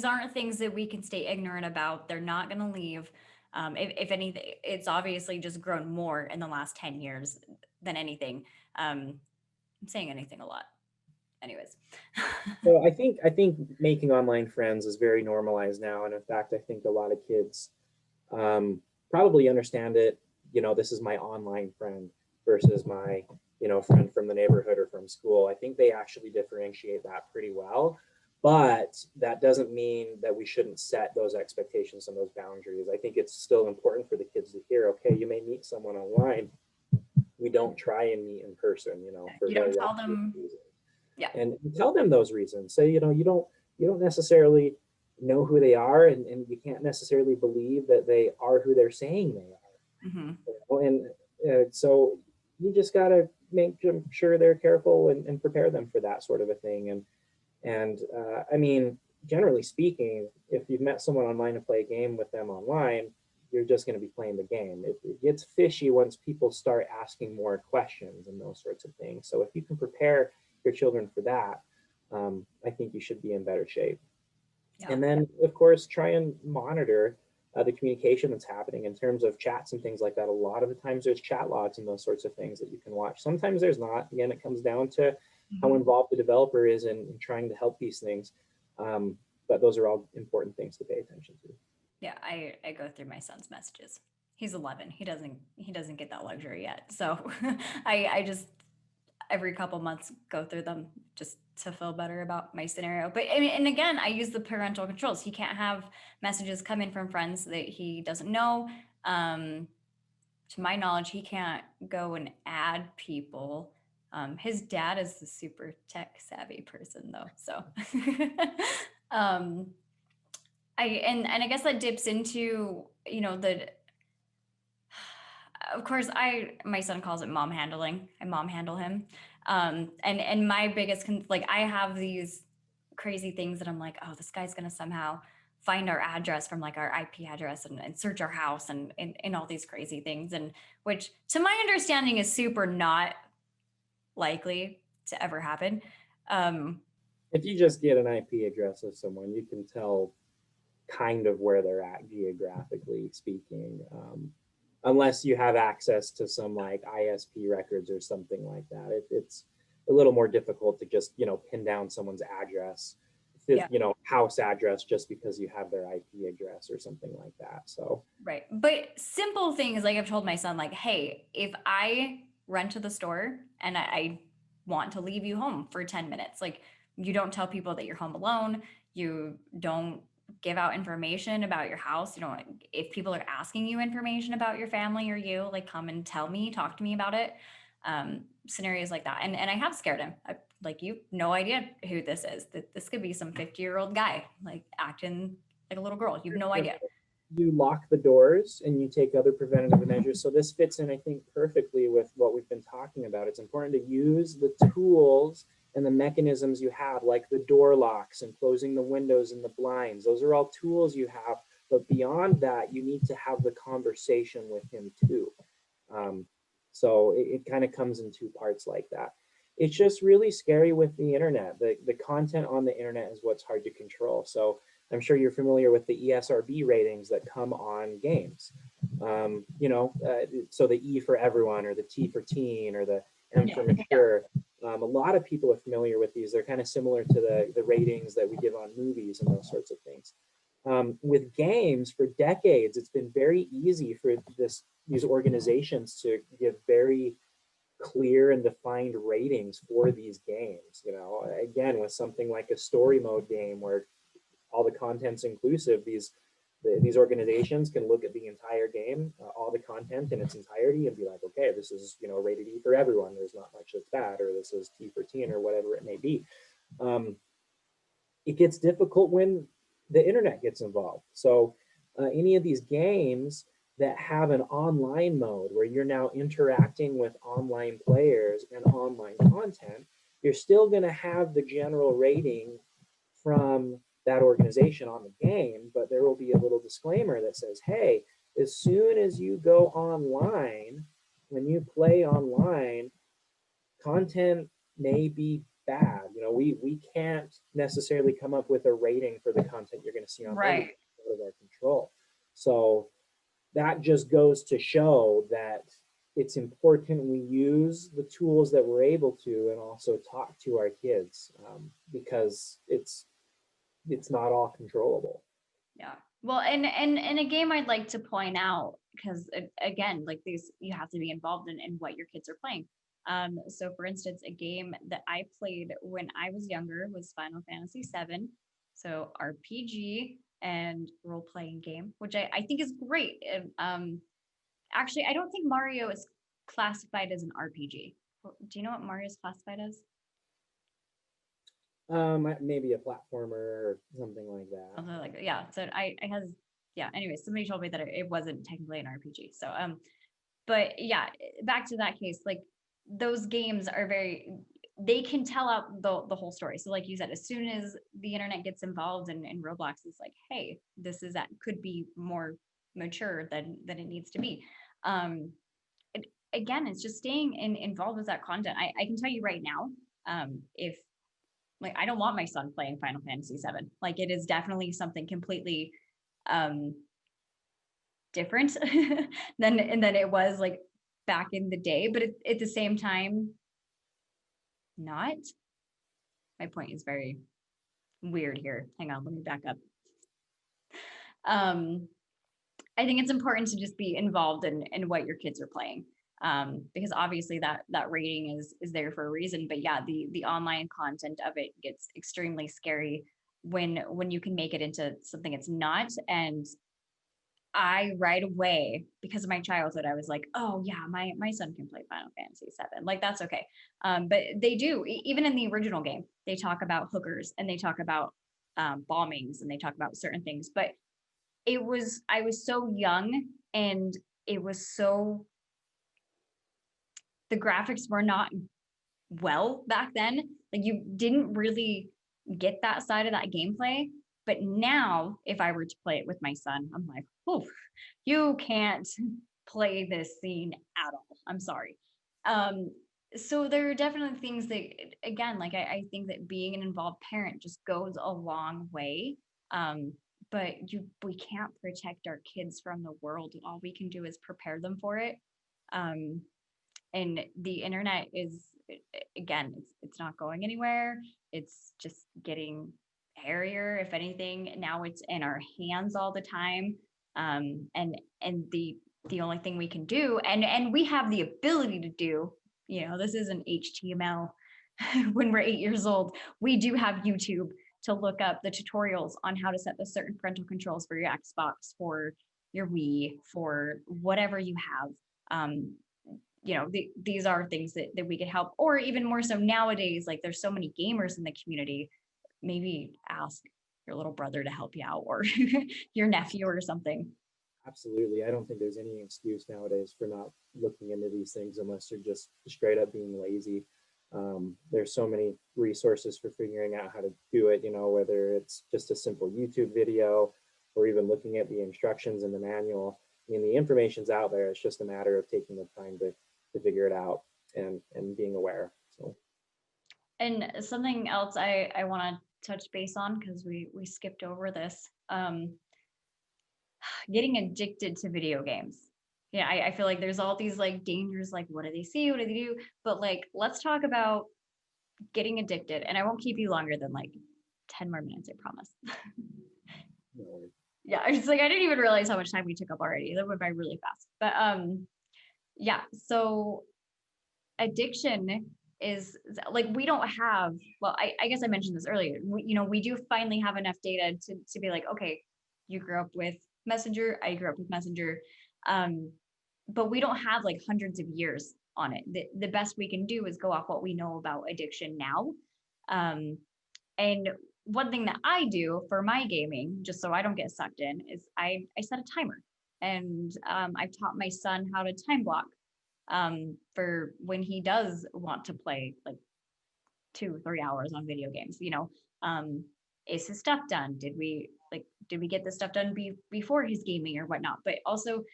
aren't things that we can stay ignorant about. They're not going to leave. If anything, it's obviously just grown more in the last 10 years than anything. I'm saying anything a lot. Anyways. so I think making online friends is very normalized now, and in fact, I think a lot of kids probably understand it. This is my online friend versus my, friend from the neighborhood or from school. I think they actually differentiate that pretty well. But that doesn't mean that we shouldn't set those expectations and those boundaries. I think it's still important for the kids to hear, okay, you may meet someone online. We don't try and meet in person, for You don't very tell obvious them. reasons. Yeah. And tell them those reasons. Say, you don't necessarily know who they are, and you can't necessarily believe that they are who they're saying they are. Hmm. And so you just got to make sure they're careful, and prepare them for that sort of a thing. And I mean, generally speaking, if you've met someone online and play a game with them online, you're just going to be playing the game. It gets fishy once people start asking more questions and those sorts of things. So if you can prepare your children for that, I think you should be in better shape. Yeah. And then, of course, try and monitor the communication that's happening in terms of chats and things like that. A lot of the times there's chat logs and those sorts of things that you can watch. Sometimes there's not. Again, it comes down to how Mhm. involved the developer is in trying to help these things. But those are all important things to pay attention to. Yeah, I go through my son's messages. He's 11. He doesn't get that luxury yet. So I just every couple months go through them just to feel better about my scenario. But and again, I use the parental controls. He can't have messages come in from friends that he doesn't know. Um, to my knowledge, he can't go and add people. His dad is the super tech savvy person though. So um and I guess that dips into, the of course my son calls it mom handling. I mom handle him. And my biggest like I have these crazy things that I'm like, oh, this guy's gonna somehow find our address from like our IP address and search our house and all these crazy things, and which to my understanding is super not likely to ever happen. If you just get an IP address of someone, you can tell kind of where they're at geographically speaking, unless you have access to some like ISP records or something like that. It's a little more difficult to just pin down someone's address, Yeah. house address, just because you have their IP address or something like that. So Right. But simple things like I've told my son, like, hey, if I run to the store and I want to leave you home for 10 minutes, like you don't tell people that you're home alone. You don't give out information about your house. You don't, if people are asking you information about your family or you, like come and tell me, talk to me about it. Scenarios like that. And I have scared him. Like, you've no idea who this is. That this could be some 50-year-old guy, like acting like a little girl. You've no idea. you lock the doors and you take other preventative measures. So this fits in, I think, perfectly with what we've been talking about. It's important to use the tools and the mechanisms you have, like the door locks and closing the windows and the blinds. Those are all tools you have. But beyond that, you need to have the conversation with him too. So it kind of comes in two parts like that. It's just really scary with the internet. The content on the internet is what's hard to control. So I'm sure you're familiar with the ESRB ratings that come on games. So the E for everyone, or the T for teen, or the M for mature. A lot of people are familiar with these. They're kind of similar to the ratings that we give on movies and those sorts of things. With games, for decades, it's been very easy for these organizations to give very clear and defined ratings for these games. Again, with something like a story mode game where all the content's inclusive, these organizations can look at the entire game, all the content in its entirety, and be like, okay, this is rated E for everyone. There's not much that's bad, or this is T for teen, or whatever it may be. It gets difficult when the internet gets involved. So any of these games that have an online mode where you're now interacting with online players and online content, you're still going to have the general rating from that organization on the game, but there will be a little disclaimer that says, hey, as soon as you go online, when you play online, content may be bad. We can't necessarily come up with a rating for the content you're going to see online. Right. It's out of our control. So that just goes to show that it's important we use the tools that we're able to, and also talk to our kids, because it's not all controllable. Yeah. Well, and a game I'd like to point out, because again, like these, you have to be involved in what your kids are playing. So for instance, a game that I played when I was younger was Final Fantasy VII. So RPG and role-playing game, which I think is great. Actually, I don't think Mario is classified as an RPG. Do you know what Mario is classified as? Maybe a platformer or something like that. Something like that. Yeah. So I has, yeah. Anyway, somebody told me that it wasn't technically an RPG. So but yeah, back to that case, like those games are they can tell out the whole story. So like you said, as soon as the internet gets involved in Roblox, it's like, hey, this is that could be more mature than it needs to be. Again, it's just staying involved with that content. I can tell you right now, if like I don't want my son playing Final Fantasy VII. Like it is definitely something completely different than it was like back in the day. But at the same time, not. My point is very weird here. Hang on, let me back up. I think it's important to just be involved in what your kids are playing. Because obviously that rating is there for a reason. But yeah, the online content of it gets extremely scary when you can make it into something it's not. And I right away, because of my childhood, I was like, oh yeah, my son can play Final Fantasy VII. Like that's okay. But they do, even in the original game, they talk about hookers and they talk about bombings and they talk about certain things. But I was so young, and it was so, the graphics were not well back then. Like you didn't really get that side of that gameplay. But now, if I were to play it with my son, I'm like, oh, you can't play this scene at all. I'm sorry. So there are definitely things that, again, like I think that being an involved parent just goes a long way. Um, but we can't protect our kids from the world. All we can do is prepare them for it. Um, and the internet is, again, it's not going anywhere. It's just getting hairier. If anything, now it's in our hands all the time. And the only thing we can do, and we have the ability to do, this isn't HTML. When we're 8 years old, we do have YouTube to look up the tutorials on how to set the certain parental controls for your Xbox, for your Wii, for whatever you have. um, these are things that we could help, or even more so nowadays, like there's so many gamers in the community. Maybe ask your little brother to help you out, or your nephew or something. Absolutely. I don't think there's any excuse nowadays for not looking into these things unless you're just straight up being lazy. There's so many resources for figuring out how to do it, whether it's just a simple YouTube video or even looking at the instructions in the manual. I mean, the information's out there. It's just a matter of taking the time to figure it out and being aware. So And something else I want to touch base on, because we skipped over this, getting addicted to video games. Yeah, I feel like there's all these like dangers, like what do they see, what do they do? But like, let's talk about getting addicted. And I won't keep you longer than like 10 more minutes, I promise. no, Yeah, it's like I didn't even realize how much time we took up already. That went by really fast. But yeah, so addiction is like, we don't have, well, I guess I mentioned this earlier. We do finally have enough data to be like, okay, you grew up with Messenger, I grew up with Messenger. Um, but we don't have like hundreds of years on it. The best we can do is go off what we know about addiction now. Um, and one thing that I do for my gaming, just so I don't get sucked in, is I set a timer. And I've taught my son how to time block, for when he does want to play like 2-3 hours on video games. Um, is his stuff done? Did we get the stuff done before his gaming or whatnot? But also,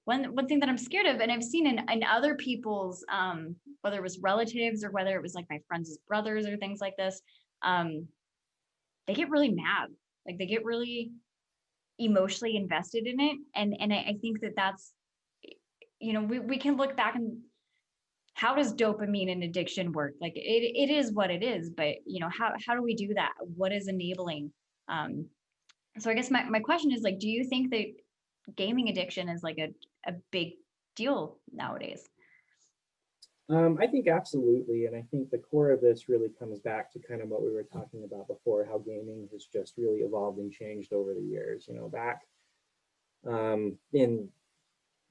one thing that I'm scared of, and I've seen in other people's, whether it was relatives or whether it was like my friends' brothers or things like this, um, they get really mad. Like they get really emotionally invested in it, and I think that's, we can look back and how does dopamine and addiction work? Like it is what it is, but how do we do that? What is enabling? Um, so I guess my question is like, do you think that gaming addiction is like a big deal nowadays? I think absolutely. And I think the core of this really comes back to kind of what we were talking about before, how gaming has just really evolved and changed over the years. Back in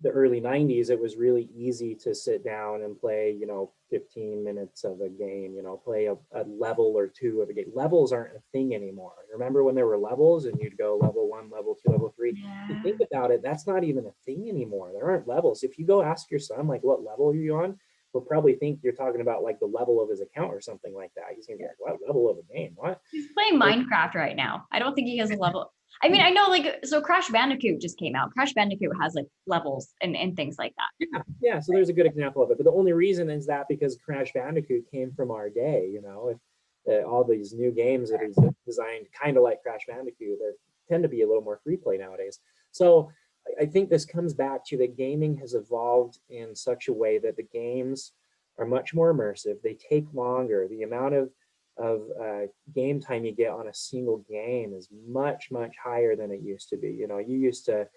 the early 90s, it was really easy to sit down and play, 15 minutes of a game, play a level or two of a game. Levels aren't a thing anymore. Remember when there were levels and you'd go level 1, level 2, level 3? You Yeah. think about it, that's not even a thing anymore. There aren't levels. If you go ask your son, like, what level are you on? He'll probably think you're talking about like the level of his account or something like that. He's gonna be like, what level of a game? What? He's playing Minecraft right now. I don't think he has a level. I mean, I know, like, so Crash Bandicoot just came out. Crash Bandicoot has like levels and things like that. Yeah, so there's a good example of it. But the only reason is that because Crash Bandicoot came from our day, if all these new games that are designed kind of like Crash Bandicoot, they tend to be a little more free play nowadays. So I think this comes back to that gaming has evolved in such a way that the games are much more immersive. They take longer. The amount of game time you get on a single game is much, much higher than it used to be. You used to,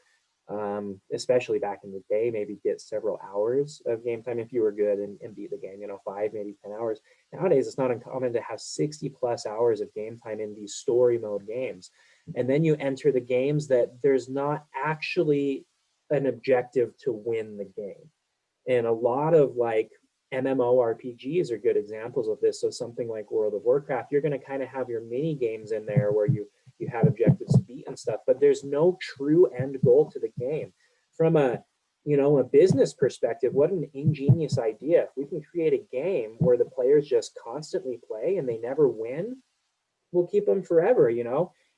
especially back in the day, maybe get several hours of game time if you were good and beat the game, 5, maybe 10 hours. Nowadays, it's not uncommon to have 60 plus hours of game time in these story mode games. And then you enter the games that there's not actually an objective to win the game. And a lot of like MMORPGs are good examples of this. So something like World of Warcraft, you're going to kind of have your mini games in there where you have objectives to beat and stuff, but there's no true end goal to the game. From a business perspective, what an ingenious idea. If we can create a game where the players just constantly play and they never win, we'll keep them forever.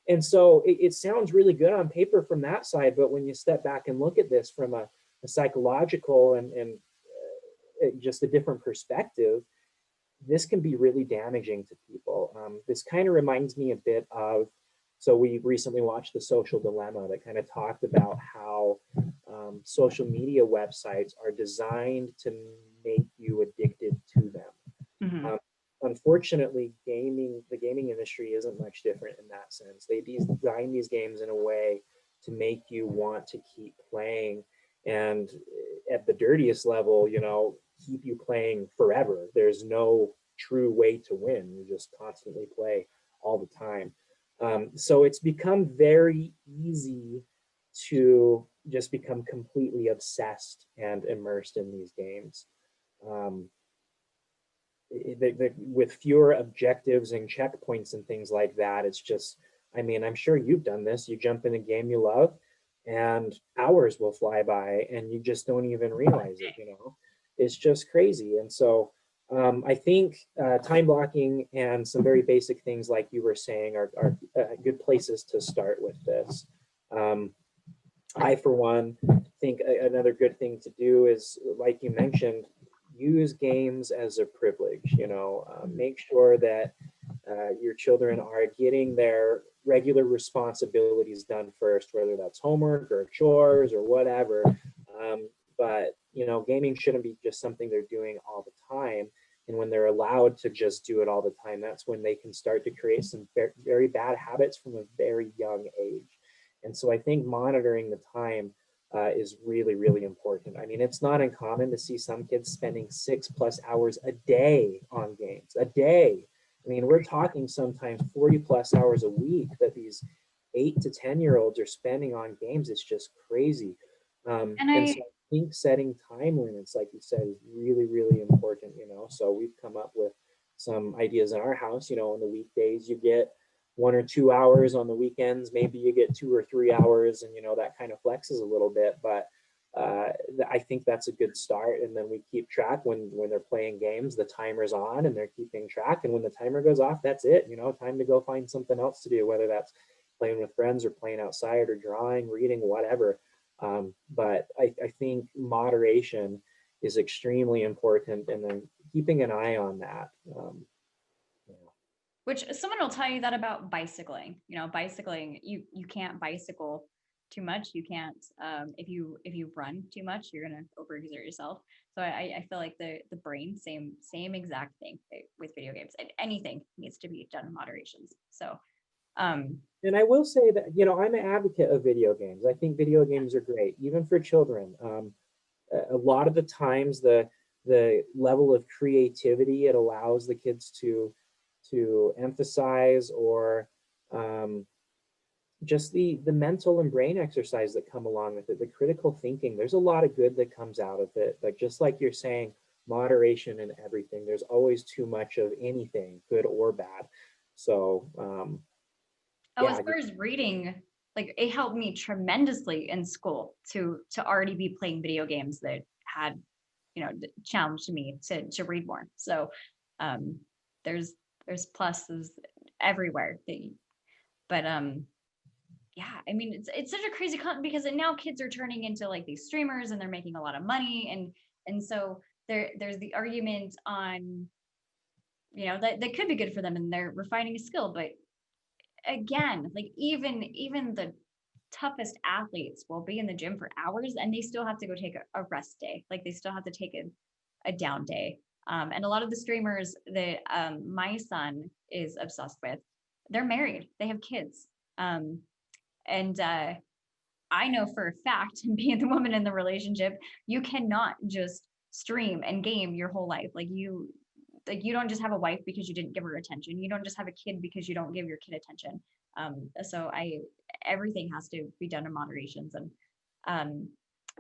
And so it sounds really good on paper from that side, but when you step back and look at this from a psychological and just a different perspective, this can be really damaging to people. This kind of reminds me a bit of, so we recently watched The Social Dilemma that kind of talked about how social media websites are designed to make you addicted to them. Mm-hmm. Unfortunately, the gaming industry isn't much different in that sense. They design these games in a way to make you want to keep playing, and at the dirtiest level, keep you playing forever. There's no true way to win. You just constantly play all the time. So it's become very easy to just become completely obsessed and immersed in these games. Um, with fewer objectives and checkpoints and things like that, it's just, I mean, I'm sure you've done this. You jump in a game you love and hours will fly by and you just don't even realize it. It's just crazy. And so I think time blocking and some very basic things like you were saying are good places to start with this. I, for one, think another good thing to do is, like you mentioned, use games as a privilege. Make sure that your children are getting their regular responsibilities done first, whether that's homework or chores or whatever. But gaming shouldn't be just something they're doing all the time. And when they're allowed to just do it all the time, that's when they can start to create some very bad habits from a very young age. And so I think monitoring the time is really, really important. I mean, it's not uncommon to see some kids spending 6+ hours a day on games, a day. I mean, we're talking sometimes 40+ hours a week that these 8 to 10-year-olds are spending on games. It's just crazy. And and so I think setting time limits, like you said, is really, really important. So we've come up with some ideas in our house. On the weekdays, you get 1 or 2 hours. On the weekends, maybe you get 2 or 3 hours, and that kind of flexes a little bit. But I think that's a good start. And then we keep track when they're playing games, the timer's on and they're keeping track. And when the timer goes off, that's it. Time to go find something else to do, whether that's playing with friends or playing outside or drawing, reading, whatever. But I think moderation is extremely important, and then keeping an eye on that. Which someone will tell you that about bicycling. Bicycling, you can't bicycle too much. You can't if you run too much, you're gonna overexert yourself. So I feel like the brain, same exact thing with video games. And anything needs to be done in moderations. So and I will say that I'm an advocate of video games. I think video games are great, even for children. A lot of the times, the level of creativity it allows the kids to emphasize, or just the mental and brain exercise that come along with it, the critical thinking. There's a lot of good that comes out of it. Like, just like you're saying, moderation in everything. There's always too much of anything, good or bad. So as far as reading, like, it helped me tremendously in school to already be playing video games that had challenged me to read more. So there's pluses everywhere but yeah, I mean, it's such a crazy content, because now kids are turning into like these streamers and they're making a lot of money, and so there's the argument on that could be good for them and they're refining a skill. But again, like, even the toughest athletes will be in the gym for hours and they still have to go take a rest day. Like, they still have to take a down day. And a lot of the streamers that my son is obsessed with, they're married, they have kids. And I know for a fact, being the woman in the relationship, you cannot just stream and game your whole life. Like, you don't just have a wife because you didn't give her attention. You don't just have a kid because you don't give your kid attention. So everything has to be done in moderations. And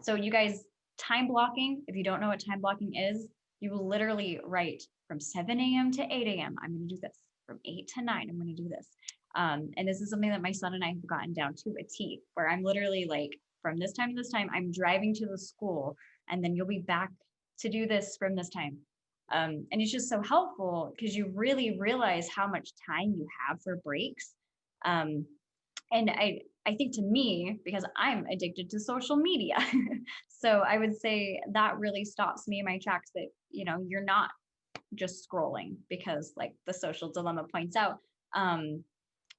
so you guys, time blocking, if you don't know what time blocking is, you will literally write from 7 a.m. to 8 a.m. I'm going to do this. From 8 to 9, I'm going to do this. And this is something that my son and I have gotten down to a T, where I'm literally like, from this time to this time, I'm driving to the school, and then you'll be back to do this from this time. And it's just so helpful because you really realize how much time you have for breaks. And I think to me, because I'm addicted to social media, so I would say that really stops me in my tracks that, you're not just scrolling because like the social dilemma points out. Um,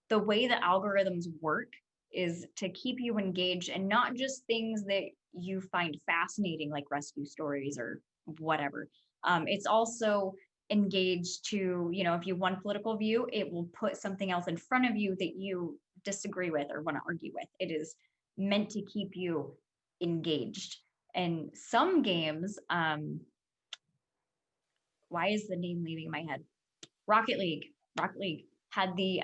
the way that algorithms work is to keep you engaged and not just things that you find fascinating, like rescue stories or whatever. It's also engaged to, if you want political view, it will put something else in front of you that you disagree with or want to argue with. It is meant to keep you engaged. And some games, why is the name leaving my head? Rocket League. Rocket League had the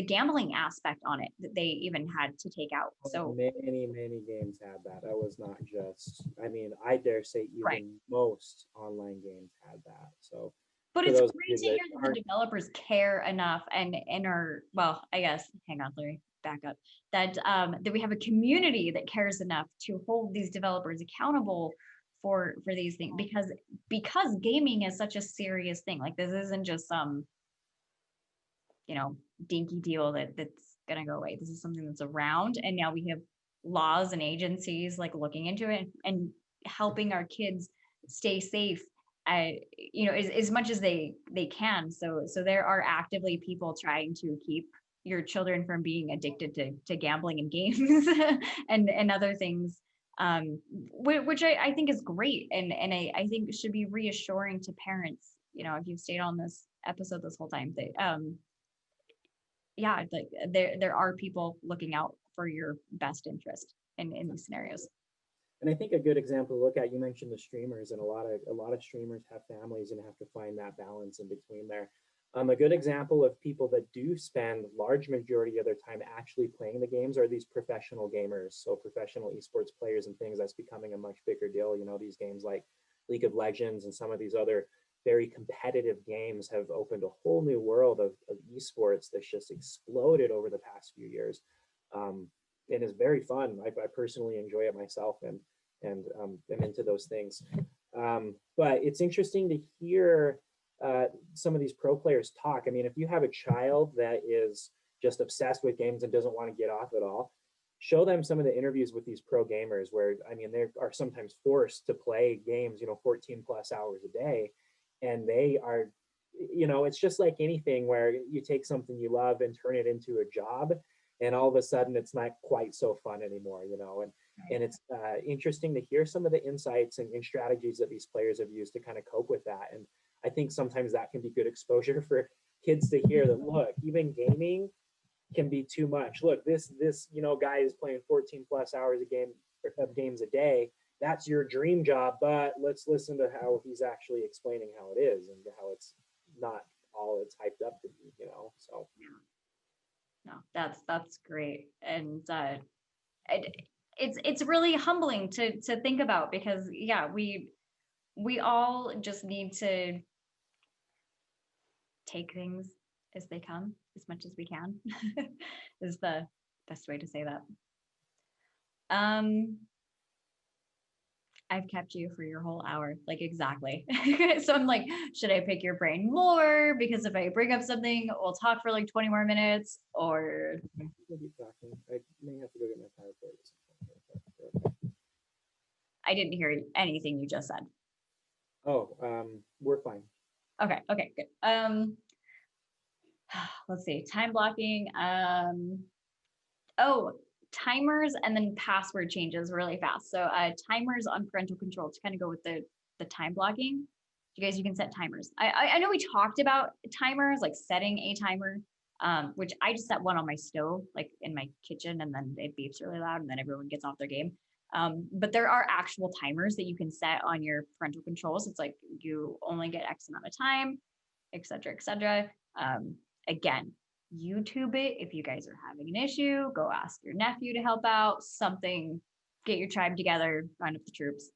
gambling aspect on it that they even had to take out. So Many games had that. That was not just, I mean, I dare say right. even most online games had that. So But for it's those of great you to that hear that the aren't, developers care enough and are, well, I guess, hang on, Larry, back up. That we have a community that cares enough to hold these developers accountable for these things, because gaming is such a serious thing. Like this isn't just some, dinky deal that's gonna go away. This is something that's around, and now we have laws and agencies like looking into it and helping our kids stay safe. As much as they can. So there are actively people trying to keep your children from being addicted to gambling and games and other things, which I think is great, and I think should be reassuring to parents. If you've stayed on this episode this whole time, that yeah, like there are people looking out for your best interest in these scenarios. and I think a good example to look at, you mentioned the streamers, and a lot of streamers have families and have to find that balance in between there. A good example of people that do spend large majority of their time actually playing the games are these professional gamers. So professional esports players and things, that's becoming a much bigger deal. These games like League of Legends and some of these other very competitive games have opened a whole new world of esports that's just exploded over the past few years. And is very fun. I personally enjoy it myself, and am into those things. But it's interesting to hear some of these pro players talk. I mean, if you have a child that is just obsessed with games and doesn't want to get off at all, show them some of the interviews with these pro gamers where, I mean, they are sometimes forced to play games, 14 plus hours a day. And they are, it's just like anything where you take something you love and turn it into a job. And all of a sudden it's not quite so fun anymore, and it's interesting to hear some of the insights and strategies that these players have used to kind of cope with that. And I think sometimes that can be good exposure for kids to hear that, look, even gaming can be too much. Look, this guy is playing 14 plus hours of games a day. That's your dream job, but let's listen to how he's actually explaining how it is and how it's not all it's hyped up to be, so. No, that's great. And it's really humbling to think about, because yeah, we all just need to take things as they come as much as we can is the best way to say that. I've kept you for your whole hour, like exactly. So I'm like, should I pick your brain more? Because if I bring up something, we'll talk for like 20 more minutes, or We'll be talking. I may have to go get my PowerPoint. I didn't hear anything you just said. Oh, we're fine. Okay, good. Let's see, time blocking. Oh, timers and then password changes really fast. So timers on parental control to kind of go with the time blocking. You can set timers. I know we talked about timers, like setting a timer, which I just set one on my stove, like in my kitchen, and then it beeps really loud, and then everyone gets off their game. But there are actual timers that you can set on your parental controls. It's like you only get X amount of time, et cetera, et cetera. Again, YouTube it. If you guys are having an issue, go ask your nephew to help out, something, get your tribe together, round up the troops.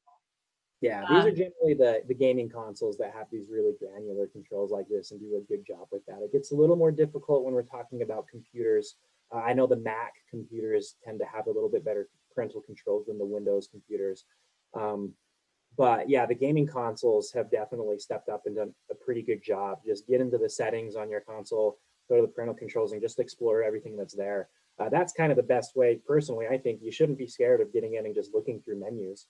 Yeah, these are generally the gaming consoles that have these really granular controls like this and do a good job with that. It gets a little more difficult when we're talking about computers. I know the Mac computers tend to have a little bit better parental controls than the Windows computers. But yeah, the gaming consoles have definitely stepped up and done a pretty good job. Just get into the settings on your console, go to the parental controls, and just explore everything that's there. That's kind of the best way. Personally, I think you shouldn't be scared of getting in and just looking through menus.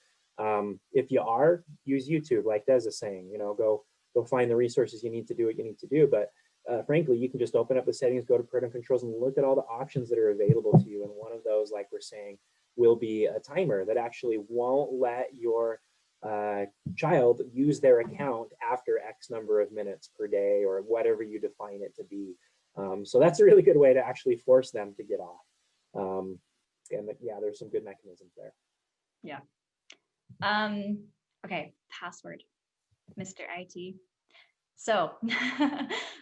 If you are, use YouTube, like Des is saying. Go find the resources you need to do what you need to do. But frankly, you can just open up the settings, go to parental controls, and look at all the options that are available to you. And one of those, like we're saying, will be a timer that actually won't let your child use their account after X number of minutes per day or whatever you define it to be. So that's a really good way to actually force them to get off. And yeah, there's some good mechanisms there. Yeah. Okay, password, Mr. IT. So,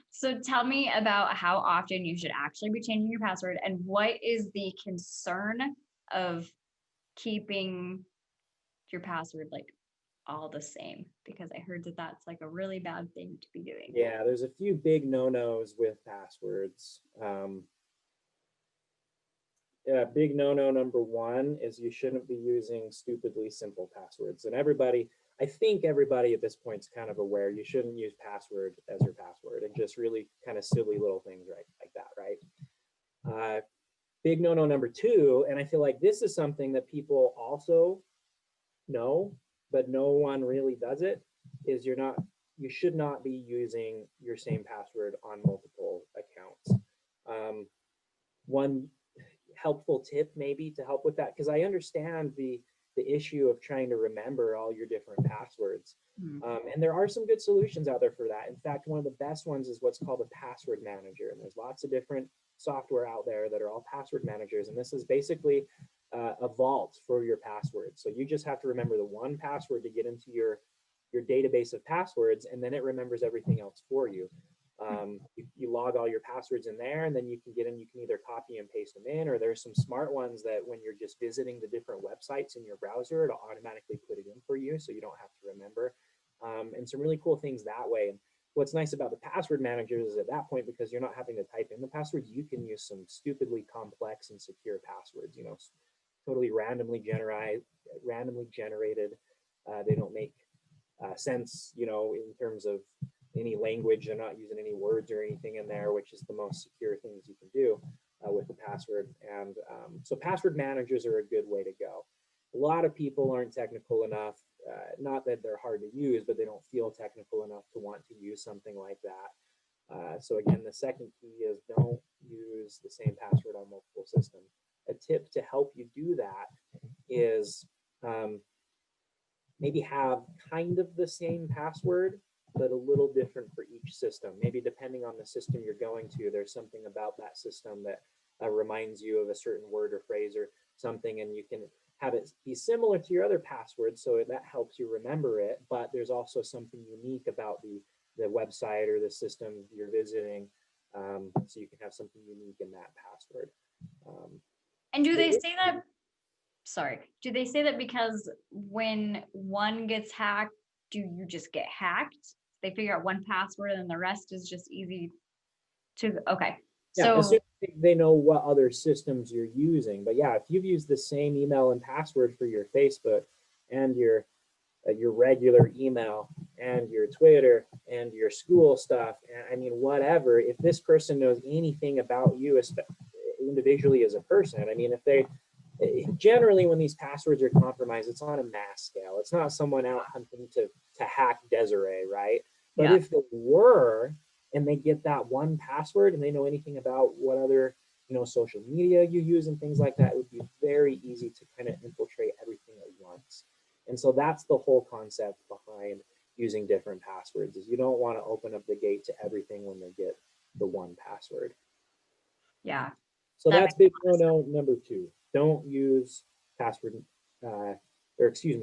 so tell me about how often you should actually be changing your password, and what is the concern of keeping your password like all the same? Because I heard that that's like a really bad thing to be doing. Yeah, there's a few big no-nos with passwords. Big no-no number one is you shouldn't be using stupidly simple passwords. And I think everybody at this point is kind of aware you shouldn't use password as your password, and just really kind of silly little things like that, right? Big no-no number two, and I feel like this is something that people also know, but no one really does it, is you should not be using your same password on multiple accounts. One helpful tip maybe to help with that, because I understand the issue of trying to remember all your different passwords. And there are some good solutions out there for that. In fact, one of the best ones is what's called a password manager. And there's lots of different software out there that are all password managers. And this is basically a vault for your passwords. So you just have to remember the one password to get into your database of passwords, and then it remembers everything else for you. You log all your passwords in there, and then you can get in, you can either copy and paste them in, or there's some smart ones that when you're just visiting the different websites in your browser, it'll automatically put it in for you, so you don't have to remember. And some really cool things that way. And what's nice about the password managers is at that point, because you're not having to type in the passwords, you can use some stupidly complex and secure passwords, totally randomly generated. They don't make sense, in terms of any language. They're not using any words or anything in there, which is the most secure things you can do with the password. And so password managers are a good way to go. A lot of people aren't technical enough, not that they're hard to use, but they don't feel technical enough to want to use something like that. So again, the second key is don't use the same password on multiple systems. A tip to help you do that is maybe have kind of the same password, but a little different for each system. Maybe depending on the system you're going to, there's something about that system that reminds you of a certain word or phrase or something, and you can have it be similar to your other passwords, so that helps you remember it, but there's also something unique about the website or the system you're visiting, so you can have something unique in that password. And do they say that, do they say that because when one gets hacked, do you just get hacked? They figure out one password and the rest is just easy to, okay. Yeah, So they know what other systems you're using. But yeah, if you've used the same email and password for your Facebook and your regular email and your Twitter and your school stuff, I mean, whatever, if this person knows anything about you individually as a person, I mean, generally when these passwords are compromised, it's on a mass scale. It's not someone out hunting to hack Desiree, right? But if they were, and they get that one password and they know anything about what other social media you use and things like that, it would be very easy to kind of infiltrate everything at once. And so that's the whole concept behind using different passwords, is you don't want to open up the gate to everything when they get the one password. Yeah. So that's big no number two. Don't use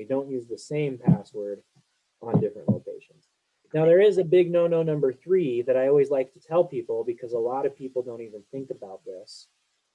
don't use the same password on different locations. Now, there is a big no-no number three that I always like to tell people, because a lot of people don't even think about this.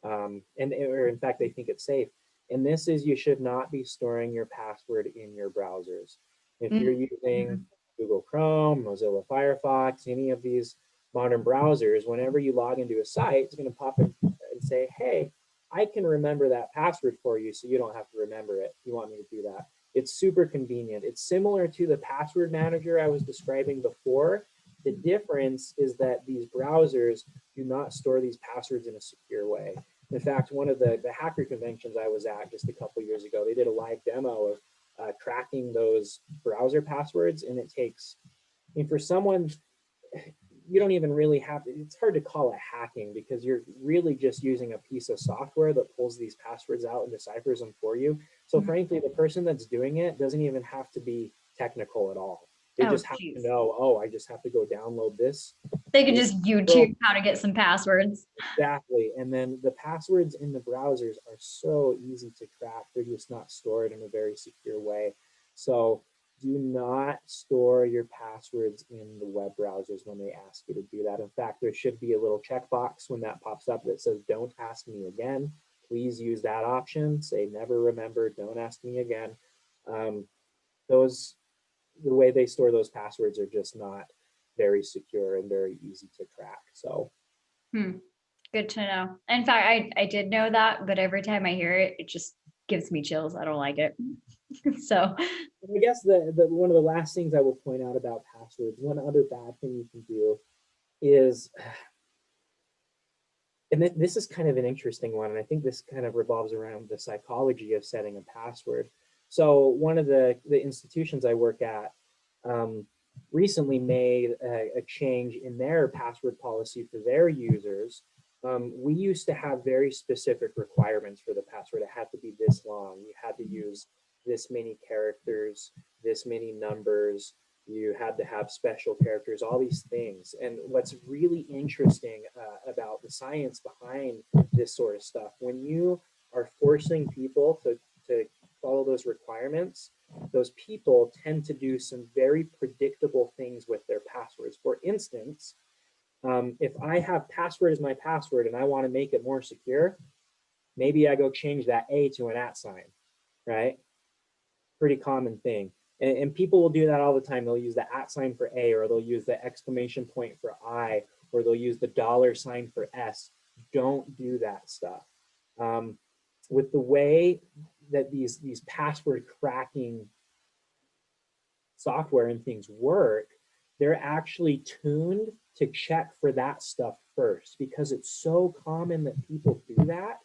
Or in fact, they think it's safe. And this is, you should not be storing your password in your browsers. If you're using Google Chrome, Mozilla Firefox, any of these modern browsers, whenever you log into a site, it's going to pop in and say, hey, I can remember that password for you, so you don't have to remember it. You want me to do that? It's super convenient. It's similar to the password manager I was describing before. The difference is that these browsers do not store these passwords in a secure way. In fact, one of the hacker conventions I was at just a couple years ago, they did a live demo of cracking those browser passwords, and it takes, I mean, for someone, you don't even really have to, it's hard to call it hacking because you're really just using a piece of software that pulls these passwords out and deciphers them for you. So frankly, the person that's doing it doesn't even have to be technical at all. They Oh, just have to geez. know, oh, I just have to go download this. They could just YouTube how to get some passwords. Exactly. And then the passwords in the browsers are so easy to crack. They're just not stored in a very secure way. So do not store your passwords in the web browsers when they ask you to do that. In fact, there should be a little checkbox when that pops up that says, don't ask me again. Please use that option. Say, never remember, don't ask me again. Those, the way they store those passwords are just not very secure and very easy to crack. So Good to know. In fact, I did know that, but every time I hear it, it just gives me chills. I don't like it. So I guess the one of the last things I will point out about passwords, one other bad thing you can do is, and this is kind of an interesting one, and I think this kind of revolves around the psychology of setting a password. So one of the institutions I work at recently made a change in their password policy for their users. We used to have very specific requirements for the password. It had to be this long. You had to use this many characters, this many numbers. You had to have special characters, all these things. And what's really interesting about the science behind this sort of stuff, when you are forcing people to follow those requirements, those people tend to do some very predictable things with their passwords. For instance, if I have password as my password and I want to make it more secure, maybe I go change that A to an @ sign, right? Pretty common thing. And people will do that all the time. They'll use the @ sign for A, or they'll use the exclamation point for I, or they'll use the $ for S. Don't do that stuff. With the way that these password cracking software and things work, they're actually tuned to check for that stuff first, because it's so common that people do that,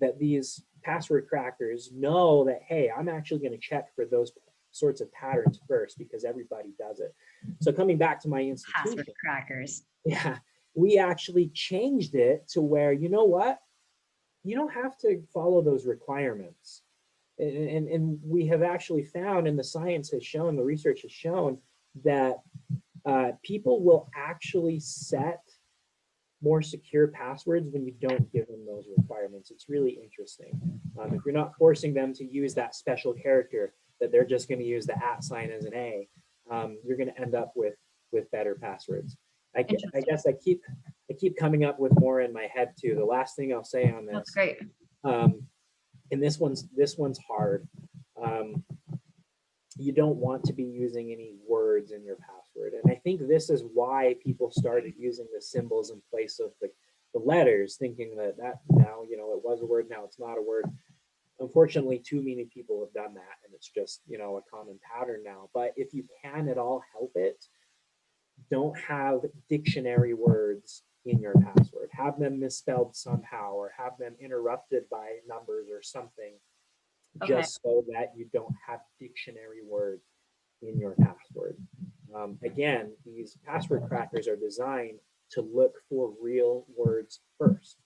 that these password crackers know that, hey, I'm actually going to check for those sorts of patterns first because everybody does it. So coming back to my institution, password crackers. yeah, we actually changed it to where, you know what? You don't have to follow those requirements. And we have actually found, and the science has shown, the research has shown, that people will actually set more secure passwords when you don't give them those requirements. It's really interesting. If you're not forcing them to use that special character, that they're just going to use the @ sign as an A, you're going to end up with better passwords. I guess I keep coming up with more in my head too. The last thing I'll say on this. That's great. And this one's hard. You don't want to be using any words in your password. And I think this is why people started using the symbols in place of the letters, thinking that now, you know, it was a word, now it's not a word. Unfortunately, too many people have done that, and it's just, you know, a common pattern now. But if you can at all help it, don't have dictionary words in your password. Have them misspelled somehow, or have them interrupted by numbers or something, just so that you don't have dictionary words in your password. Again, these password crackers are designed to look for real words first.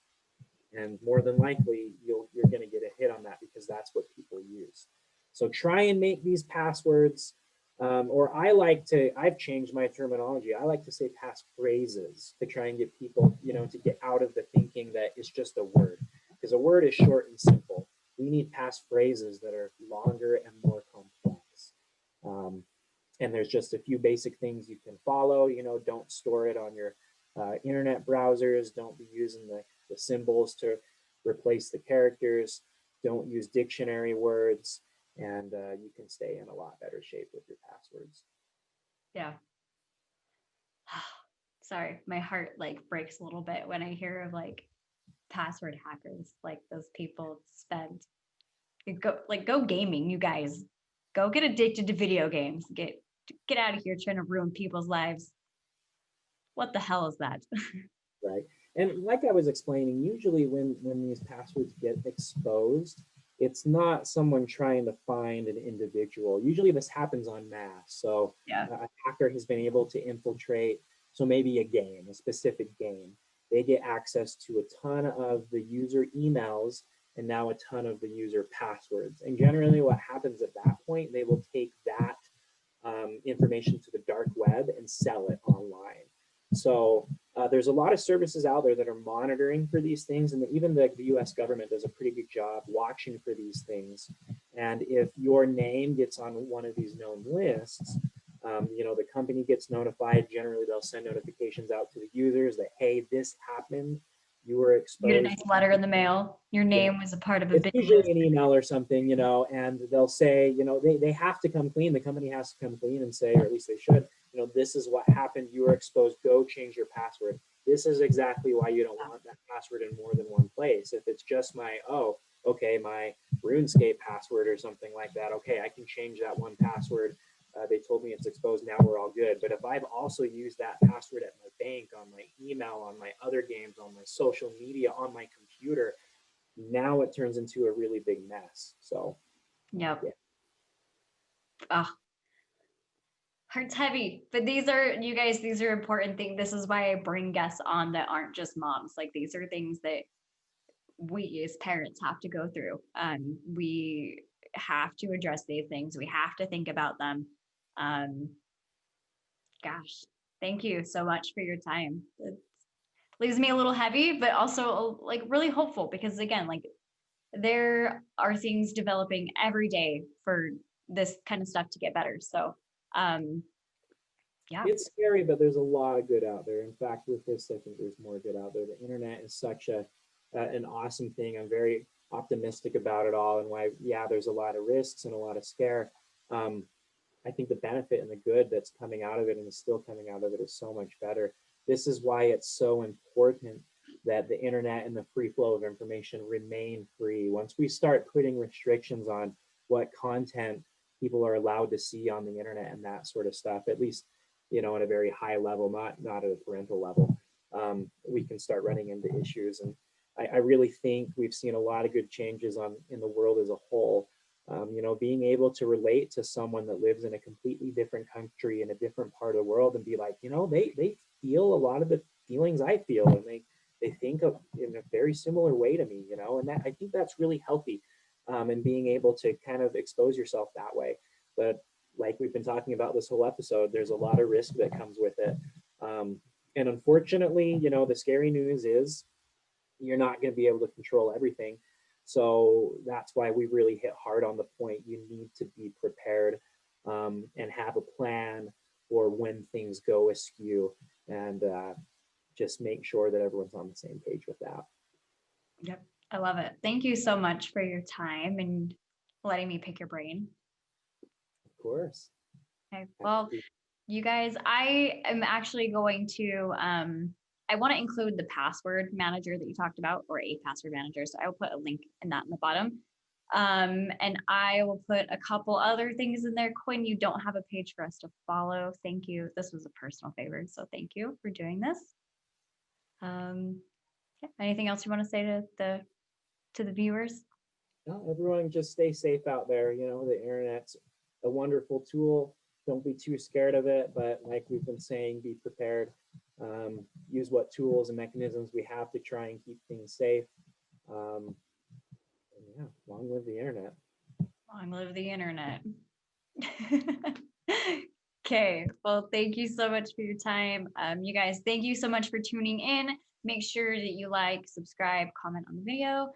And more than likely, you're going to get a hit on that because that's what people use. So try and make these passwords, or I've changed my terminology. I like to say passphrases to try and get people, you know, to get out of the thinking that it's just a word, because a word is short and simple. We need passphrases that are longer and more complex. And there's just a few basic things you can follow. You know, don't store it on your internet browsers. Don't be using the symbols to replace the characters. Don't use dictionary words, and you can stay in a lot better shape with your passwords. Yeah. Sorry, my heart like breaks a little bit when I hear of like password hackers, like those people spend go gaming, you guys. Go get addicted to video games. Get out of here trying to ruin people's lives. What the hell is that? Right. And like I was explaining, usually when these passwords get exposed, it's not someone trying to find an individual. Usually this happens en masse. So Yeah. a hacker has been able to infiltrate, so maybe a game, a specific game. They get access to a ton of the user emails and now a ton of the user passwords. And generally what happens at that point, they will take that information to the dark web and sell it online. So there's a lot of services out there that are monitoring for these things, and even the U.S. government does a pretty good job watching for these things. And if your name gets on one of these known lists, the company gets notified. Generally, they'll send notifications out to the users that, hey, this happened. You were You get a exposed. nice letter in the mail. Your Yeah. name was a part of a It's big usually list. an email or something, and they'll say, they have to come clean. The company has to come clean and say, or at least they should, this is what happened. You were exposed. Go change your password. This is exactly why you don't want that password in more than one place. If it's just my RuneScape password or something like that, okay, I can change that one password. They told me it's exposed. Now we're all good. But if I've also used that password at my bank, on my email, on my other games, on my social media, on my computer, now it turns into a really big mess. So, Yep. yeah. Oh, heart's heavy. But these are, you guys, these are important things. This is why I bring guests on that aren't just moms. Like, these are things that we as parents have to go through. We have to address these things. We have to think about them. Um, Gosh, thank you so much for your time. It leaves me a little heavy, but also like really hopeful, because again, like there are things developing every day for this kind of stuff to get better. So, um, yeah, It's scary, but there's a lot of good out there. In fact, with this, I think there's more good out there. The internet is such an awesome thing. I'm very optimistic about it all, and why, yeah, there's a lot of risks and a lot of scare. Um, I think the benefit and the good that's coming out of it and is still coming out of it is so much better. This is why it's so important that the internet and the free flow of information remain free. Once we start putting restrictions on what content people are allowed to see on the internet and that sort of stuff, at least at a very high level, not at a parental level, we can start running into issues. And I really think we've seen a lot of good changes in the world as a whole. Being able to relate to someone that lives in a completely different country in a different part of the world and be like, they feel a lot of the feelings I feel, and they think of in a very similar way to me, and that, I think that's really healthy, and being able to kind of expose yourself that way. But like we've been talking about this whole episode, there's a lot of risk that comes with it. And unfortunately, the scary news is you're not going to be able to control everything. So that's why we really hit hard on the point. You need to be prepared, and have a plan for when things go askew, and just make sure that everyone's on the same page with that. yep, I love it. Thank you so much for your time and letting me pick your brain. Of course. Okay, well, you guys, I am actually going to, I want to include the password manager that you talked about, or a password manager. So I will put a link in that in the bottom. And I will put a couple other things in there. Quinn, you don't have a page for us to follow. Thank you. This was a personal favor. So thank you for doing this. Yeah, anything else you want to say to the viewers? No, everyone just stay safe out there. The internet's a wonderful tool. Don't be too scared of it, but like we've been saying, be prepared. Use what tools and mechanisms we have to try and keep things safe. And yeah, long live the internet. Long live the internet. Okay, well, thank you so much for your time. You guys, thank you so much for tuning in. Make sure that you like, subscribe, comment on the video.